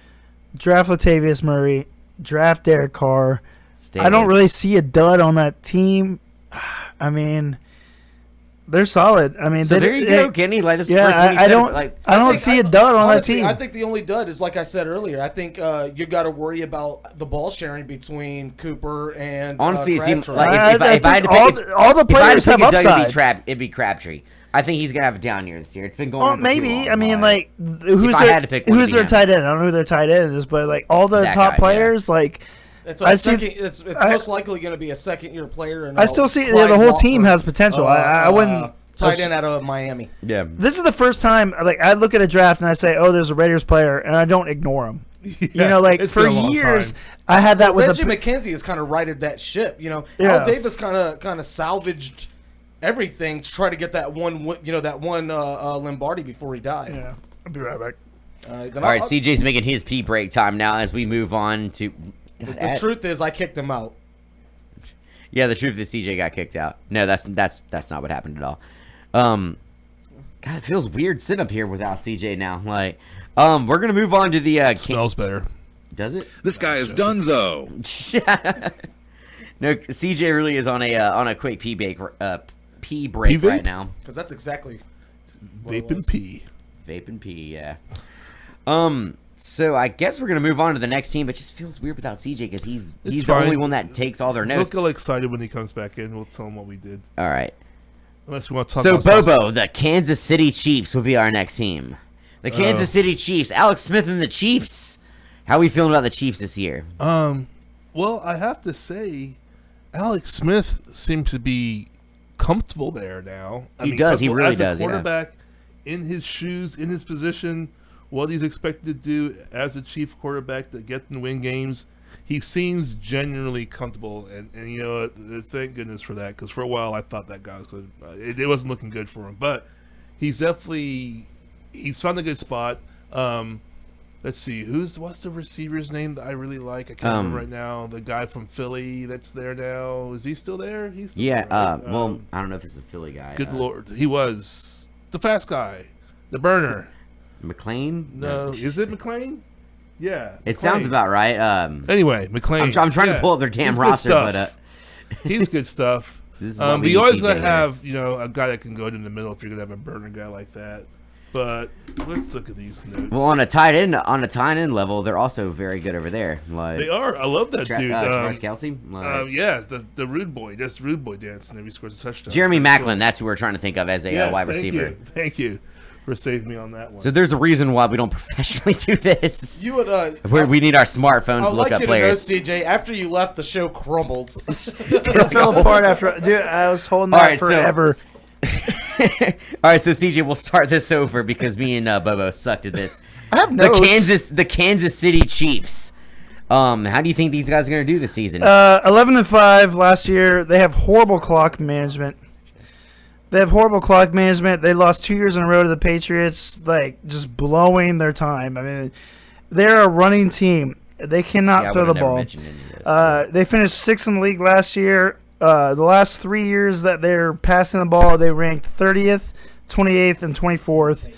Draft Latavius Murray. Draft Derek Carr. I don't really see a dud on that team. I mean, they're solid. I mean, So they, there you go, Kenny. Like this is the Yeah, first time you I said it, don't. like, I don't think- see a dud on honestly, that team. I think the only dud is, like I said earlier, I think you got to worry about the ball sharing between Cooper and honestly, it seems Crabtree. like if I had to think pick, all the if I had to players have pick a dud, upside. it'd be Crabtree. I think he's gonna have a down year this year. It's been going Well, on for too maybe. long, I mean, like- like, who's I their, had to pick one who's to their be tight end? I don't know who their tight end is, but like all the That top guy, yeah. players, like It's I a see- second. It's most likely going to be a second-year player. And I still see the whole team has potential. I wouldn't. Tight end out of Miami. yeah. This is the first time like I look at a draft and I say, "Oh, there's a Raiders player," and I don't ignore him. You know, like it's for been a long years, time. I had that with Reggie a. McKenzie has kind of righted that ship. You know, Yeah. Al Davis kind of salvaged everything to try to get that one. Lombardi before he died. Yeah, I'll be right back. Then All right, I'll- CJ's making his pee break time now as we move on to. The truth is, I kicked him out. Yeah, the truth is CJ got kicked out. No, that's not what happened at all. God, it feels weird sitting up here without CJ now. Like, we're gonna move on to the. Smells better. Does it? This guy is Dunzo. No, CJ really is on a quick pee break Pee right vape? now. Because that's exactly what it Vape and was. pee. Vape and pee, yeah. So I guess we're gonna move on to the next team, but it just feels weird without CJ because he's the fine. only one that takes all their Let's notes. get all excited when he comes back in. We'll tell him what we did. All right. Unless we want to talk So about Bobo, the Kansas City Chiefs will be our next team. The Kansas City Chiefs. Alex Smith and the Chiefs. How are we feeling about the Chiefs this year? Well, I have to say, Alex Smith seems to be comfortable there now. He does. He really as does. A quarterback in his shoes, in his position, what he's expected to do as a Chief quarterback to get and win games. He seems genuinely comfortable, and you know, thank goodness for that. Because for a while, I thought that guy was good. It wasn't looking good for him, but he's found a good spot. Let's see, what's the receiver's name that I really like? I can't remember right now. The guy from Philly that's there now. Is he still there? He's still there, right? Well, I don't know if it's a Philly guy. Good Lord, he was the fast guy, the burner. McLean? No, is it McLean? Yeah, it sounds about right. Anyway, McLean. I'm trying to pull up their damn roster, but he's good stuff. But you always gotta have a guy that can go in the middle if you're gonna have a burner guy like that. But let's look at these notes. Well, on a tight end level, they're also very good over there. Like they are. I love that dude. Travis Kelce. Yeah, the rude boy. That's rude boy dance, and he scores a touchdown. Jeremy Maclin. That's who we're trying to think of as a wide receiver. Thank you for saving me on that one. So there's a reason why we don't professionally do this. You would. We need our smartphones to look up players. To know, CJ, after you left, the show crumbled. It fell apart after. Dude, I was holding that forever. All right, so CJ, we'll start this over because me and Bobo sucked at this. I have notes. The Kansas City Chiefs. How do you think these guys are going to do this season? 11-5 last year. They have horrible clock management. They lost 2 years in a row to the Patriots, like just blowing their time. I mean, they're a running team. They cannot throw the ball. They finished 6th in the league last year. The last 3 years that they're passing the ball, they ranked 30th, 28th, and 24th.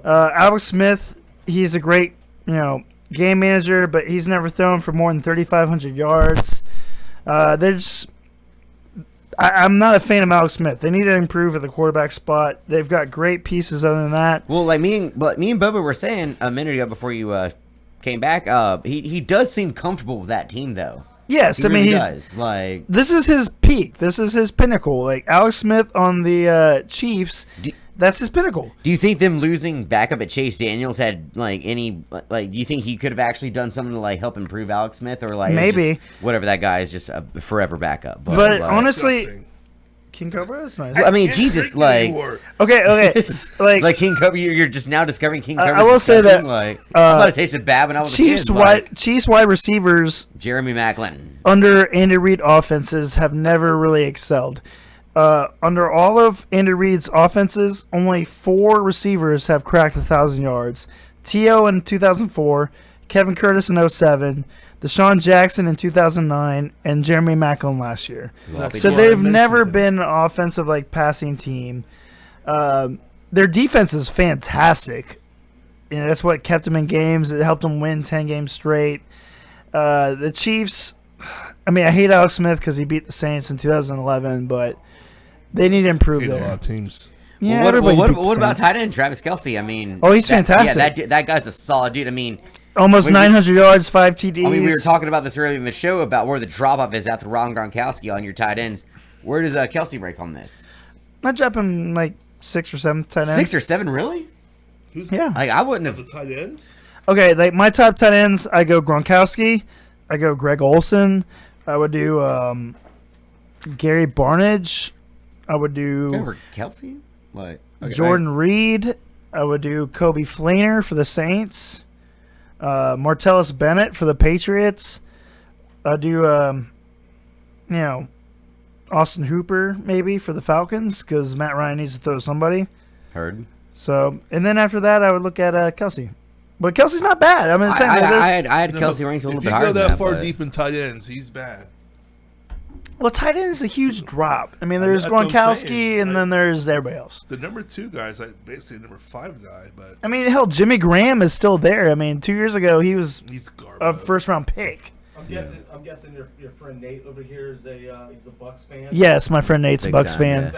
Alex Smith, he's a great, game manager, but he's never thrown for more than 3,500 yards. I'm not a fan of Alex Smith. They need to improve at the quarterback spot. They've got great pieces other than that. Well, like me and Bubba were saying a minute ago before you came back, he does seem comfortable with that team, though. Yes, this is his peak. This is his pinnacle. Like Alex Smith on the Chiefs, that's his pinnacle. Do you think them losing backup at Chase Daniels had do you think he could have actually done something to help improve Alex Smith, or maybe whatever, that guy is just a forever backup? But honestly, King Cobra is nice. I mean, Jesus, okay, like King Cobra, you're just now discovering King Cobra. I will say that I thought it tasted bad when I was a kid. Chiefs wide receivers, Jeremy Maclin, under Andy Reid offenses have never really excelled. Under all of Andy Reid's offenses, only 4 receivers have cracked 1,000 yards. T.O. in 2004, Kevin Curtis in 2007, Deshaun Jackson in 2009, and Jeremy Maclin last year. So they've never been an offensive passing team. Their defense is fantastic. That's what kept them in games. It helped them win 10 games straight. The Chiefs, I hate Alex Smith because he beat the Saints in 2011, but they need to improve there. A lot of teams. Yeah, what about tight end Travis Kelce? He's fantastic. Yeah, that guy's a solid dude. Almost 900 yards, 5 TDs. We were talking about this earlier in the show about where the drop-off is after Ron Gronkowski on your tight ends. Where does Kelce rank on this? I drop him 6th or 7th tight end. 6 or 7, really? Yeah. I wouldn't have. The tight ends? Okay, my top tight ends, I go Gronkowski. I go Greg Olsen. I would do Gary Barnidge. I would do over Kelce? Jordan Reed. I would do Kobe Fleener for the Saints. Martellus Bennett for the Patriots. I'd do Austin Hooper maybe for the Falcons because Matt Ryan needs to throw somebody. Heard. So, and then after that, I would look at Kelce. But Kelsey's not bad. I'm saying I had Kelce ranked a little bit higher. If you go that far deep in tight ends, he's bad. Well, tight end is a huge drop. There's Gronkowski, and then there's everybody else. The number 2 guy's basically the number 5 guy, but hell, Jimmy Graham is still there. 2 years ago he's a first-round pick. I'm guessing your friend Nate over here is he's a Bucks fan. Yes, my friend Nate's a Bucks fan.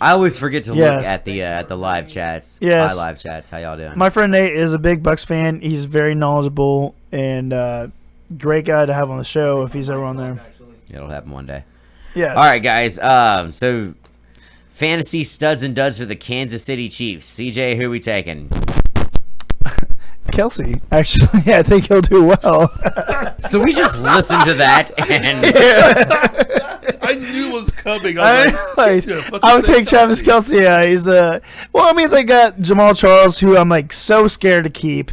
I always forget to look at the live chats. Yes. Hi, live chats. How y'all doing? My friend Nate is a big Bucks fan. He's very knowledgeable and great guy to have on the show if he's ever on there. It'll happen one day. Yeah. All right, guys. So fantasy studs and duds for the Kansas City Chiefs. CJ, who are we taking? Kelsey. Actually, I think he'll do well. So we just listened to that, and I knew it was coming. I was I would take Travis Kelsey. Yeah, he's well, I mean, they got Jamal Charles, who I'm like so scared to keep,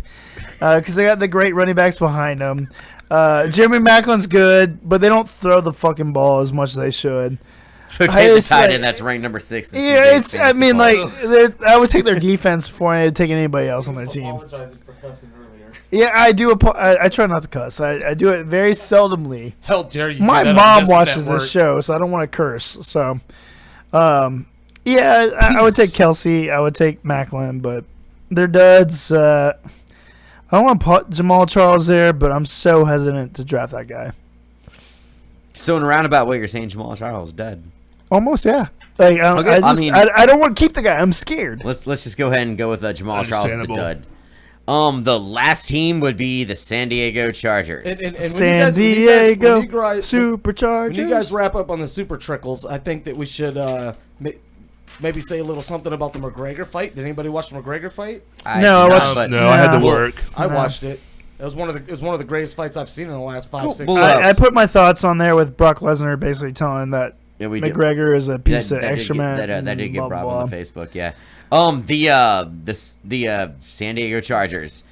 because they got the great running backs behind them. Jeremy Macklin's good, but they don't throw the fucking ball as much as they should. so take the tight end that's ranked number 6. in Yeah, CJ's it's. I fantasy mean, ball. I would take their defense before I'd take anybody else on their team. Apologizing for cussing earlier. Yeah, I do. I try not to cuss. I do it very seldomly. Hell dare you? My do that on mom this watches network. this show, so I don't want to curse. So, yeah, I would take Kelsey. I would take Macklin, but they're duds. I don't want to put Jamal Charles there, but I'm so hesitant to draft that guy. So in a roundabout way, you're saying Jamal Charles is dead. Almost, yeah. Like Okay, I I just, mean- I don't want to keep the guy. I'm scared. Let's just go ahead and go with Jamal Charles as the Understandable. dud. The last team would be the San Diego Chargers. And San Diego when you guys, Superchargers. when you guys wrap up on the super trickles, I think that we should maybe say a little something about the McGregor fight. Did anybody watch the McGregor fight? No, did I not, watched- but- No, I had to No. work. I No. watched it. It was one of the greatest fights I've seen in the last 5-6 Well, years. I put my thoughts on there with Brock Lesnar basically telling that Yeah, we did. McGregor is a piece of That extra did man. get, that did get blah, brought blah, up blah. on the Facebook, yeah. The San Diego Chargers.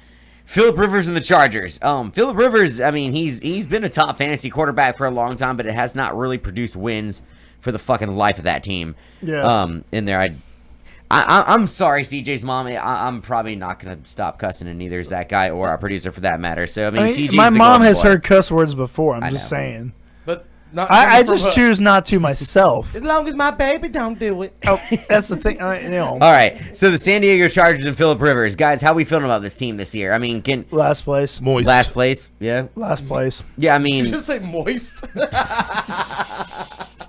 Phillip Rivers and the Chargers. Phillip Rivers, I mean, he's been a top fantasy quarterback for a long time, but it has not really produced wins for the fucking life of that team. Yes. In there, I'm sorry, CJ's mom. I'm probably not gonna stop cussing, and neither is that guy or our producer for that matter. So I mean, CJ's my the mom golden has boy. heard cuss words before. I'm I just know. saying. But not I coming from just her. choose not to myself. As long as my baby don't do it. Oh, that's the thing. You know, All right, so the San Diego Chargers and Phillip Rivers, guys. How we feeling about this team this year? I mean, last place. Moist. last place? Yeah, Last place. yeah. I Did you mean, just say moist?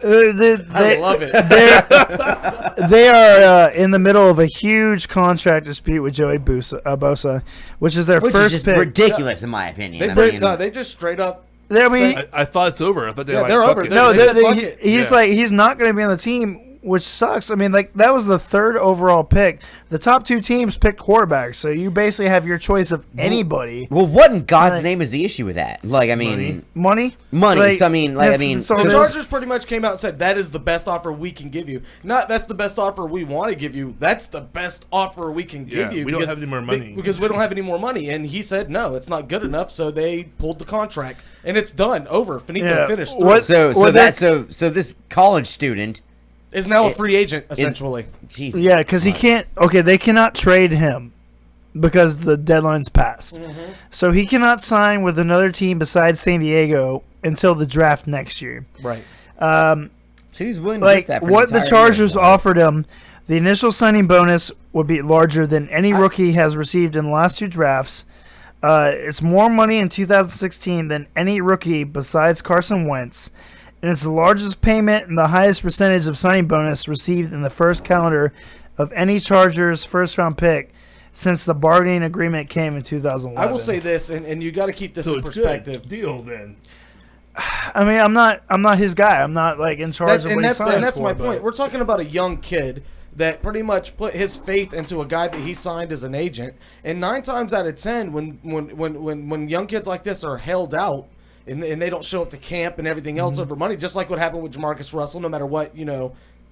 They I love it. they are in the middle of a huge contract dispute with Joey Bosa, which is their which first is just pick. ridiculous in my opinion. They, I mean, they just straight up. I mean, I thought it's over. I thought they Yeah, like, they're fuck over. it. no, they said, "Fuck it." he's Yeah. like he's not going to be on the team, which sucks. I mean, like that was the third overall pick. The top two teams picked quarterbacks, so you basically have your choice of anybody. well, what in God's Like- name is the issue with that? Like, I mean, Money. money. So I mean, like, I that's- mean, so The it is- Chargers pretty much came out and said that is the best offer we can give you. Not that's the best offer we want to give you. That's the best offer we can give Yeah, you. we don't have any more money. Because we don't have any more money. And he said no, it's not good enough. So they pulled the contract, and it's done, over, finito, Yeah. finished. What- so well, so this college student, is now a free agent essentially. Jesus, Yeah, because he can't. Okay, they cannot trade him because the deadline's passed. Mm-hmm. So he cannot sign with another team besides San Diego until the draft next year. Right. So he's willing to miss Like that. For what the entire Chargers year. offered him, the initial signing bonus would be larger than any rookie has received in the last two drafts. It's more money in 2016 than any rookie besides Carson Wentz, and it's the largest payment and the highest percentage of signing bonus received in the first calendar of any Chargers first-round pick since the bargaining agreement came in 2011. I will say this, and you got to keep this So in it's perspective. good. Deal then. I mean, I'm not his guy. I'm not like in charge of what he signs And that's for, my but- point. We're talking about a young kid that pretty much put his faith into a guy that he signed as an agent. And 9 times out of 10, when young kids like this are held out and they don't show up to camp and everything else Mm-hmm. over money, just like what happened with Jamarcus Russell, no matter what,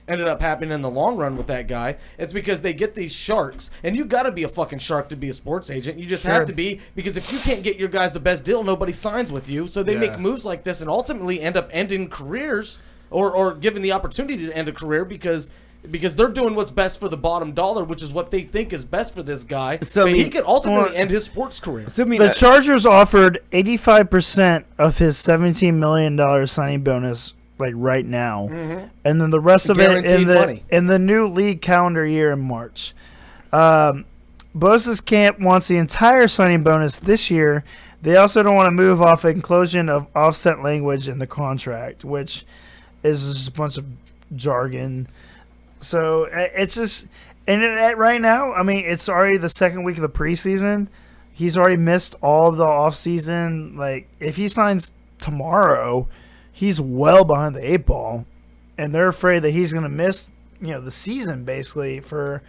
ended up happening in the long run with that guy, it's because they get these sharks. And you got to be a fucking shark to be a sports agent. You just have to be, because if you can't get your guys the best deal, nobody signs with you. So they Yeah. make moves like this and ultimately end up ending careers or given the opportunity to end a career because they're doing what's best for the bottom dollar, which is what they think is best for this guy. So, I but mean- he could ultimately Well- end his sports career. So I mean, The Chargers offered 85% of his $17 million signing bonus, like right now, and then the rest of it Guaranteed money. in the new league calendar year in March. Bosa's camp wants the entire signing bonus this year. They also don't want to move off inclusion of offset language in the contract, which is just a bunch of jargon. So it's just, and right now, I mean, it's already the second week of the preseason. He's already missed all of the offseason. Like, if he signs tomorrow, he's well behind the 8 ball, and they're afraid that he's going to miss, the season basically for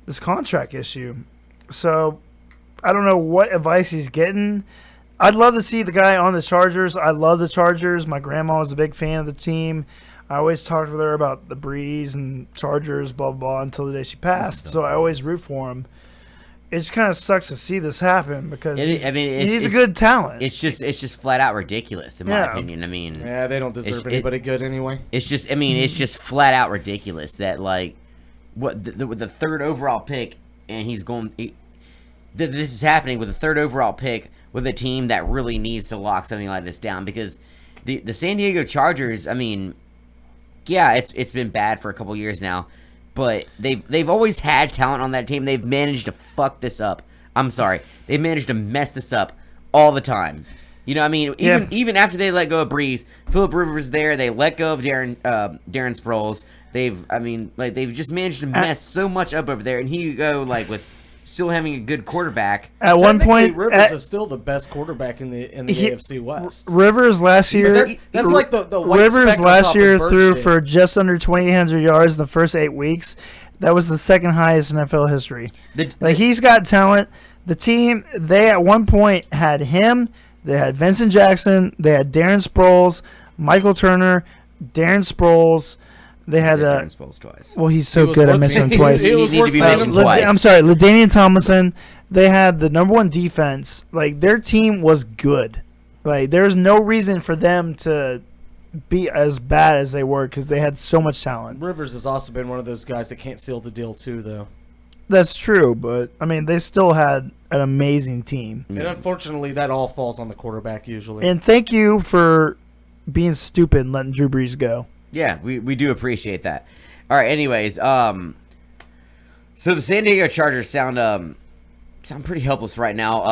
this contract issue. So, I don't know what advice he's getting. I'd love to see the guy on the Chargers. I love the Chargers. My grandma was a big fan of the team. I always talked with her about the Breeze and Chargers, blah, blah, blah, until the day she passed. So I always root for him. It just kind of sucks to see this happen because he's a good talent. It's just flat out ridiculous, in my opinion. I mean, yeah, they don't deserve anybody good anyway. It's just, it's just flat out ridiculous that, like, with the third overall pick, and he's going. This is happening with the third overall pick with a team that really needs to lock something like this down, because the San Diego Chargers, I mean, yeah, it's been bad for a couple years now. But they've always had talent on that team. They've managed to fuck this up. I'm sorry. They've managed to mess this up all the time. You know what I mean? Even after they let go of Breeze, Phillip Rivers there, they let go of Darren Sproles. They've just managed to mess so much up over there, and here you go, like, with still having a good quarterback. At one point, Rivers is still the best quarterback in the AFC West. Rivers last year, that's like the white Rivers last year threw shit. for just under 2,800 yards in the first 8 weeks. That was the second highest in NFL history. He's got talent. The team, they at one point had him. They had Vincent Jackson. They had Darren Sproles, Michael Turner, Darren Sproles. They had Darren Sproles twice. Well, he's so good. I mentioned him twice. He need to be mentioned twice. I'm sorry, LaDainian Tomlinson. They had the number one defense. Like, their team was good. Like, there's no reason for them to be as bad as they were because they had so much talent. Rivers has also been one of those guys that can't seal the deal too, though. That's true, but I mean, they still had an amazing team. And unfortunately, that all falls on the quarterback usually. And thank you for being stupid and letting Drew Brees go. Yeah, we do appreciate that. All right, anyways, so the San Diego Chargers sound pretty helpless right now.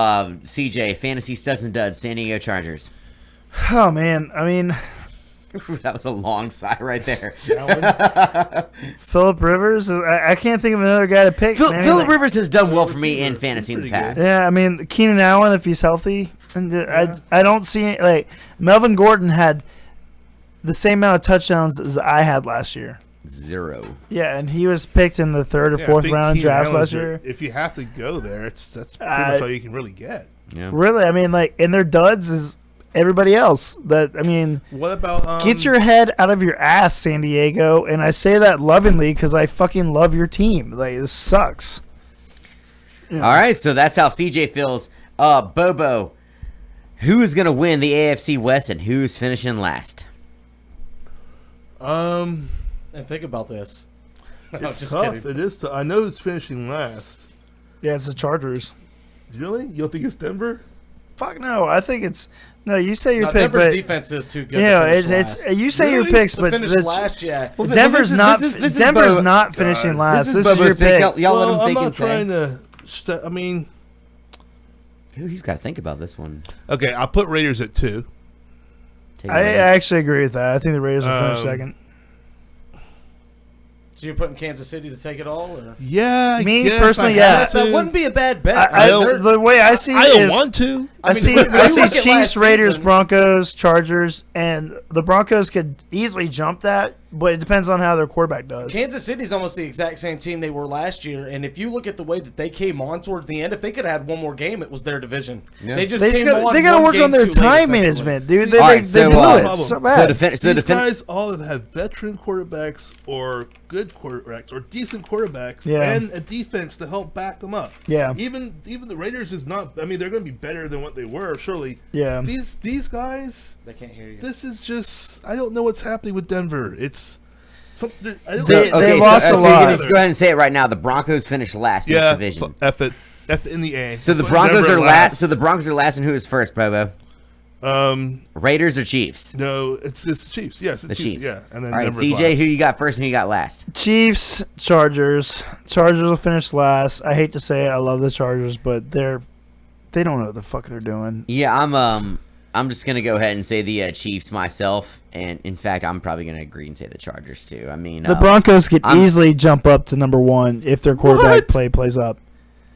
CJ, fantasy studs and duds, San Diego Chargers. Oh man, I mean, that was a long sigh right there. Phillip Rivers, I can't think of another guy to pick. Phillip Rivers has done well for me in fantasy in the past. Yeah, I mean, Keenan Allen, if he's healthy, and I don't see like Melvin Gordon had the same amount of touchdowns as I had last year. 0. Yeah, and he was picked in the third or fourth round drafts last year. If you have to go there, that's pretty much all you can really get. Yeah. Really, I mean, like, and their duds is everybody else. That I mean, what about get your head out of your ass, San Diego? And I say that lovingly because I fucking love your team. Like, this sucks. Yeah. All right, so that's how CJ feels. Bobo, who is gonna win the AFC West and who's finishing last? And think about this. It's just tough. Kidding. It is. I know who's finishing last. Yeah, it's the Chargers. Really? You don't think it's Denver? Fuck no. I think it's no. You say your pick, Denver's but defense is too good. Yeah, to finish it's you say your picks, but finish last, yeah. Well, Denver's not. Denver's not finishing last. This is your pick. Y'all let him I'm think not and trying say. to. I mean, he's got to think about this one. Okay, I'll put Raiders at 2. I actually agree with that. I think the Raiders will finish second. So you're putting Kansas City to take it all? Or? Yeah, me personally, yeah. That wouldn't be a bad bet. The way I see it I don't is, want to. I see Chiefs, Raiders, Broncos, Chargers, and the Broncos could easily jump that, but it depends on how their quarterback does. Kansas City's almost the exact same team they were last year, and if you look at the way that they came on towards the end, if they could have had one more game, it was their division. Yeah. They got to work on their time management, dude. They blew it so bad. These guys all have veteran quarterbacks or good quarterbacks or decent quarterbacks and a defense to help back them up. Yeah. Even the Raiders is not. I mean, they're going to be better than what they were, surely. Yeah. These guys. They can't hear you. This is just. I don't know what's happening with Denver. It's. They lost a lot. Let's go ahead and say it right now. The Broncos finished last in this division. F in the A. So the Broncos are last. So the Broncos are last, and who is first, Bobo? Raiders or Chiefs? No, it's the Chiefs. Yes, the Chiefs. Yeah, and then all right, Denver's CJ, last. who you got first and who you got last? Chiefs, Chargers. Chargers will finish last. I hate to say it, I love the Chargers, but they don't know what the fuck they're doing. Yeah, I'm just gonna go ahead and say the Chiefs myself, and in fact, I'm probably gonna agree and say the Chargers too. I mean, the Broncos could easily jump up to number 1 if their quarterback plays up.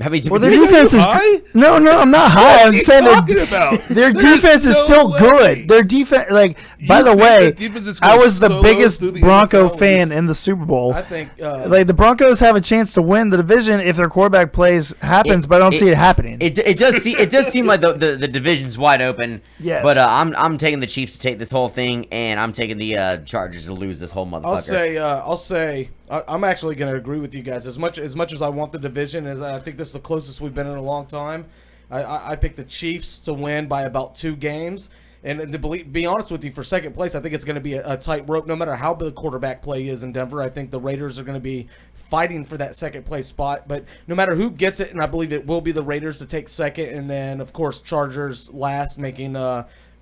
I mean, Well, their defense is high? no, I'm not high. I'm saying talking about? their There's defense is no still way. good. Their defense, like, by You the think way, their defense is gonna I was the solo biggest through the Bronco NFL? fan in the Super Bowl. I think Like, the Broncos have a chance to win the division if their quarterback plays happens, but I don't see it happening. It does seem like the division's wide open. Yes. But I'm taking the Chiefs to take this whole thing, and I'm taking the Chargers to lose this whole motherfucker. I'll say I'm actually going to agree with you guys. As much as I want the division, as I think this is the closest we've been in a long time. I picked the Chiefs to win by about 2 games. And to be honest with you, for second place, I think it's going to be a tight rope. No matter how the quarterback play is in Denver, I think the Raiders are going to be fighting for that second place spot. But no matter who gets it, and I believe it will be the Raiders to take second, and then of course Chargers last, making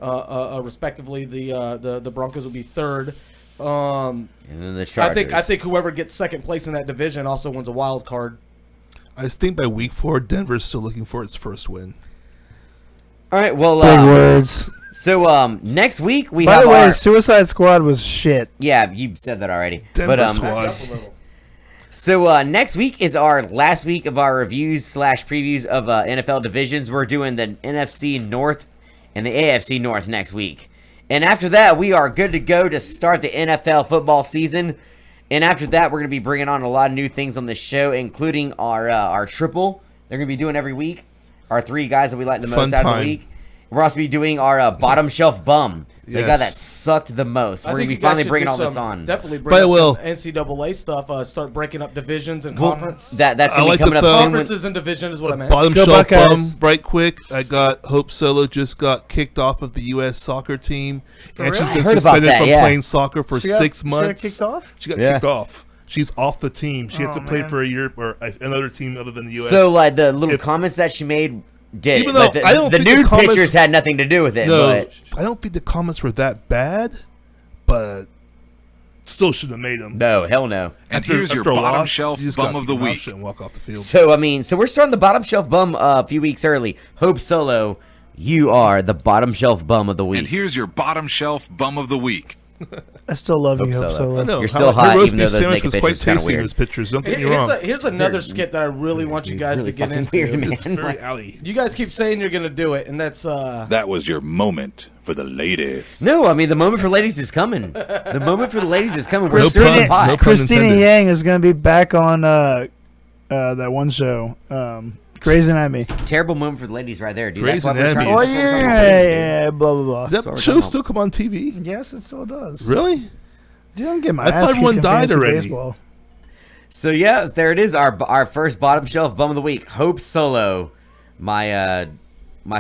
respectively the Broncos will be third. And then the Chargers. I think whoever gets second place in that division also wins a wild card. I just think by week 4, Denver's still looking for its first win. All right. Well, Big words. So next week we By have the way, our. Suicide Squad was shit. Yeah, you said that already. Denver But squad. So next week is our last week of our reviews / previews of NFL divisions. We're doing the NFC North and the AFC North next week. And after that, we are good to go to start the NFL football season. And after that, we're going to be bringing on a lot of new things on the show, including our triple. They're going to be doing every week. Our 3 guys that we like the most out of the week. We're also be doing our bottom shelf bum. The guy that sucked the most. We're going to be finally bringing all this on. Definitely bring up some NCAA stuff. Start breaking up divisions and conference. That's going to be coming up soon. Conferences and division is what I meant. Bottom shelf bum, right quick. I got Hope Solo just got kicked off of the U.S. soccer team. And she's been suspended from playing soccer for 6 months. She got kicked off? She got kicked off. She's off the team. She has to play for a year or another team other than the U.S. So, like, the little comments that she made did. Even though I don't the think nude the comments, pictures had nothing to do with it. No, but I don't think the comments were that bad, but still should have made them. No, hell no. And here's your bottom shelf bum of the week. And walk off the field. So, I mean, we're starting the bottom shelf bum a few weeks early. Hope Solo, you are the bottom shelf bum of the week. And here's your bottom shelf bum of the week. I still love you, Hope Solo. No, You're still hot, even though those sandwich naked was quite pictures kind of tasty in weird. those pictures. Don't get me wrong. Here's another skit that I really want you guys to get into. Weird, man. It's very alley. You guys keep saying you're going to do it, and that's... That was your moment for the ladies. No, I mean, the moment for ladies is coming. The moment for the ladies is coming. We're No stirring the pun- pot. no pun Christina intended. Yang is going to be back on that one show, Grey's Anatomy. Terrible moment for the ladies right there, dude. Grey's That's why we're Anatomy trying Oh, is- yeah, blah, blah, blah. Does that what we're show talking still come on TV? Yes, it still does. Really? Dude, don't get my I thought ass everyone kicked in died fantasy already. baseball. So, yeah, there it is. Our first bottom shelf bum of the week. Hope Solo, my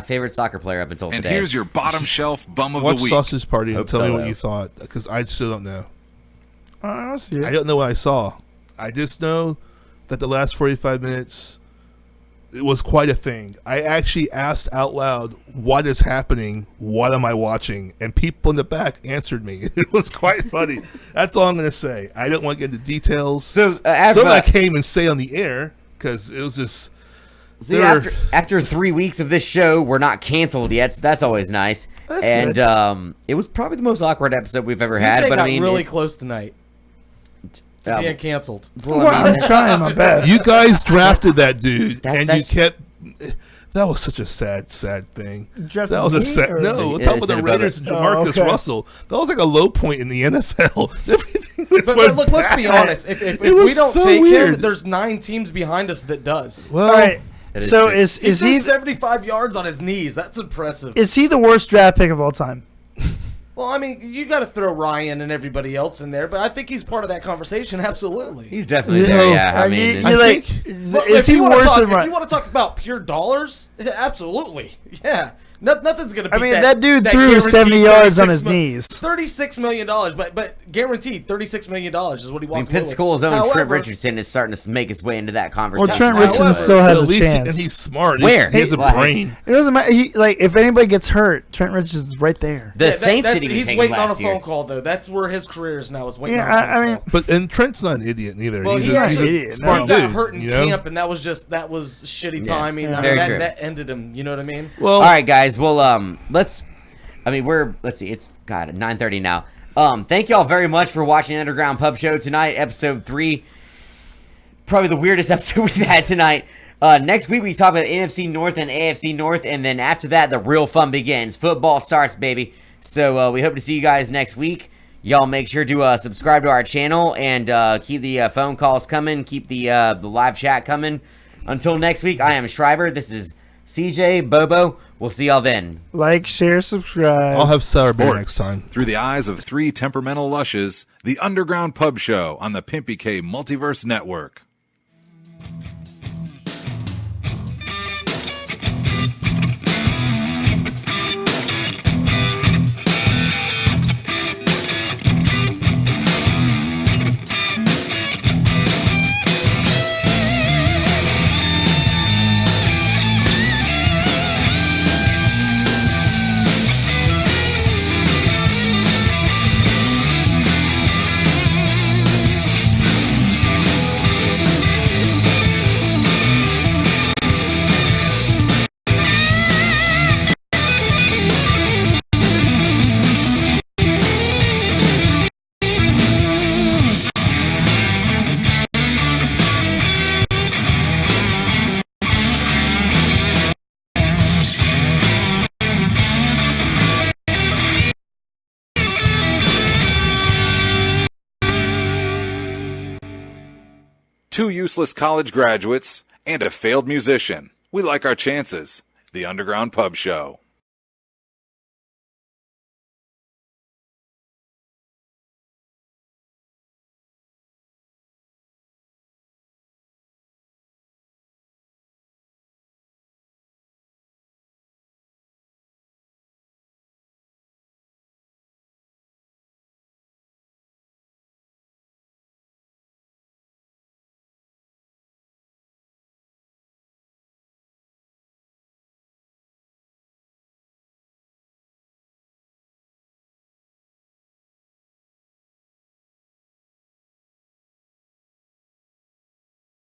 favorite soccer player up until And today. here's your bottom shelf bum of Watch the week. Sausage Party and Hope tell me what Solo. you thought, because I still don't know. I see it. I don't know what I saw. I just know that the last 45 minutes, it was quite a thing. I actually asked out loud, what is happening? What am I watching? And people in the back answered me. It was quite funny. That's all I'm going to say. I don't want to get into details. So, after, Something I can't even say on the air, because it was just... see, after 3 weeks of this show, we're not canceled yet, so that's always nice. That's and good. It was probably the most awkward episode we've ever CJ had. But got I mean, really close tonight to being canceled. well, Well, I mean, I'm trying my best. You guys drafted that dude, and you that's- kept... That was such a sad thing. Drafted That was a me, sad... or- No, It's- we're talking it's about the above it. Raiders and Jamarcus okay. Russell. That was like a low point in the NFL. Everything was But went look, let's be bad. honest. If It we was don't so take weird. him, there's 9 teams behind us that does. Well, All right. That is So true. is He threw he 75 yards on his knees. That's impressive. the worst draft pick of all time? Well, I mean, you got to throw Ryan and everybody else in there, but I think he's part of that conversation. Absolutely. he's definitely You there. know, Yeah, I mean, you like, But is if you he wanna worse talk, than if Ryan? you want to talk about pure dollars, absolutely. Yeah. Nothing's going to beat I mean, that dude threw guaranteed 70 yards on his $36 million knees. $36 million, but guaranteed $36 million is what he I mean, walked away with. Pensacola's own Trent However, Richardson is starting to make his way into that Or conversation. Trent However- Richardson still has at a least chance. and he's smart. Where? He has a Like- brain. It doesn't matter. If anybody gets hurt, Trent Richardson's right there. The Yeah, Saints that's- didn't even he's take him waiting on a last year. phone call, though. That's where his career is now, is waiting Yeah, on a phone I mean, call. But and Trent's not an idiot neither. Well, he's he a actually idiot, smart he dude. got hurt in you know? camp, and that was shitty Yeah. timing. Yeah. I Very mean, true. that ended him. You know what I mean? Well, All right, guys. Well, let's see. It's 9:30 now. Thank y'all very much for watching the Underground Pub Show tonight, episode 3. Probably the weirdest episode we've had tonight. Next week we talk about NFC North and AFC North, and then after that the real fun begins. Football starts, baby. So we hope to see you guys next week. Y'all make sure to subscribe to our channel and keep the phone calls coming. Keep the live chat coming. Until next week, I am Schreiber. This is CJ, Bobo. We'll see y'all then. Like, share, subscribe. I'll have sour beer Sports next time. through the eyes of three temperamental lushes, the Underground Pub Show on the Pimpy K Multiverse Network. Two useless college graduates and a failed musician. We like our chances. The Underground Pub Show.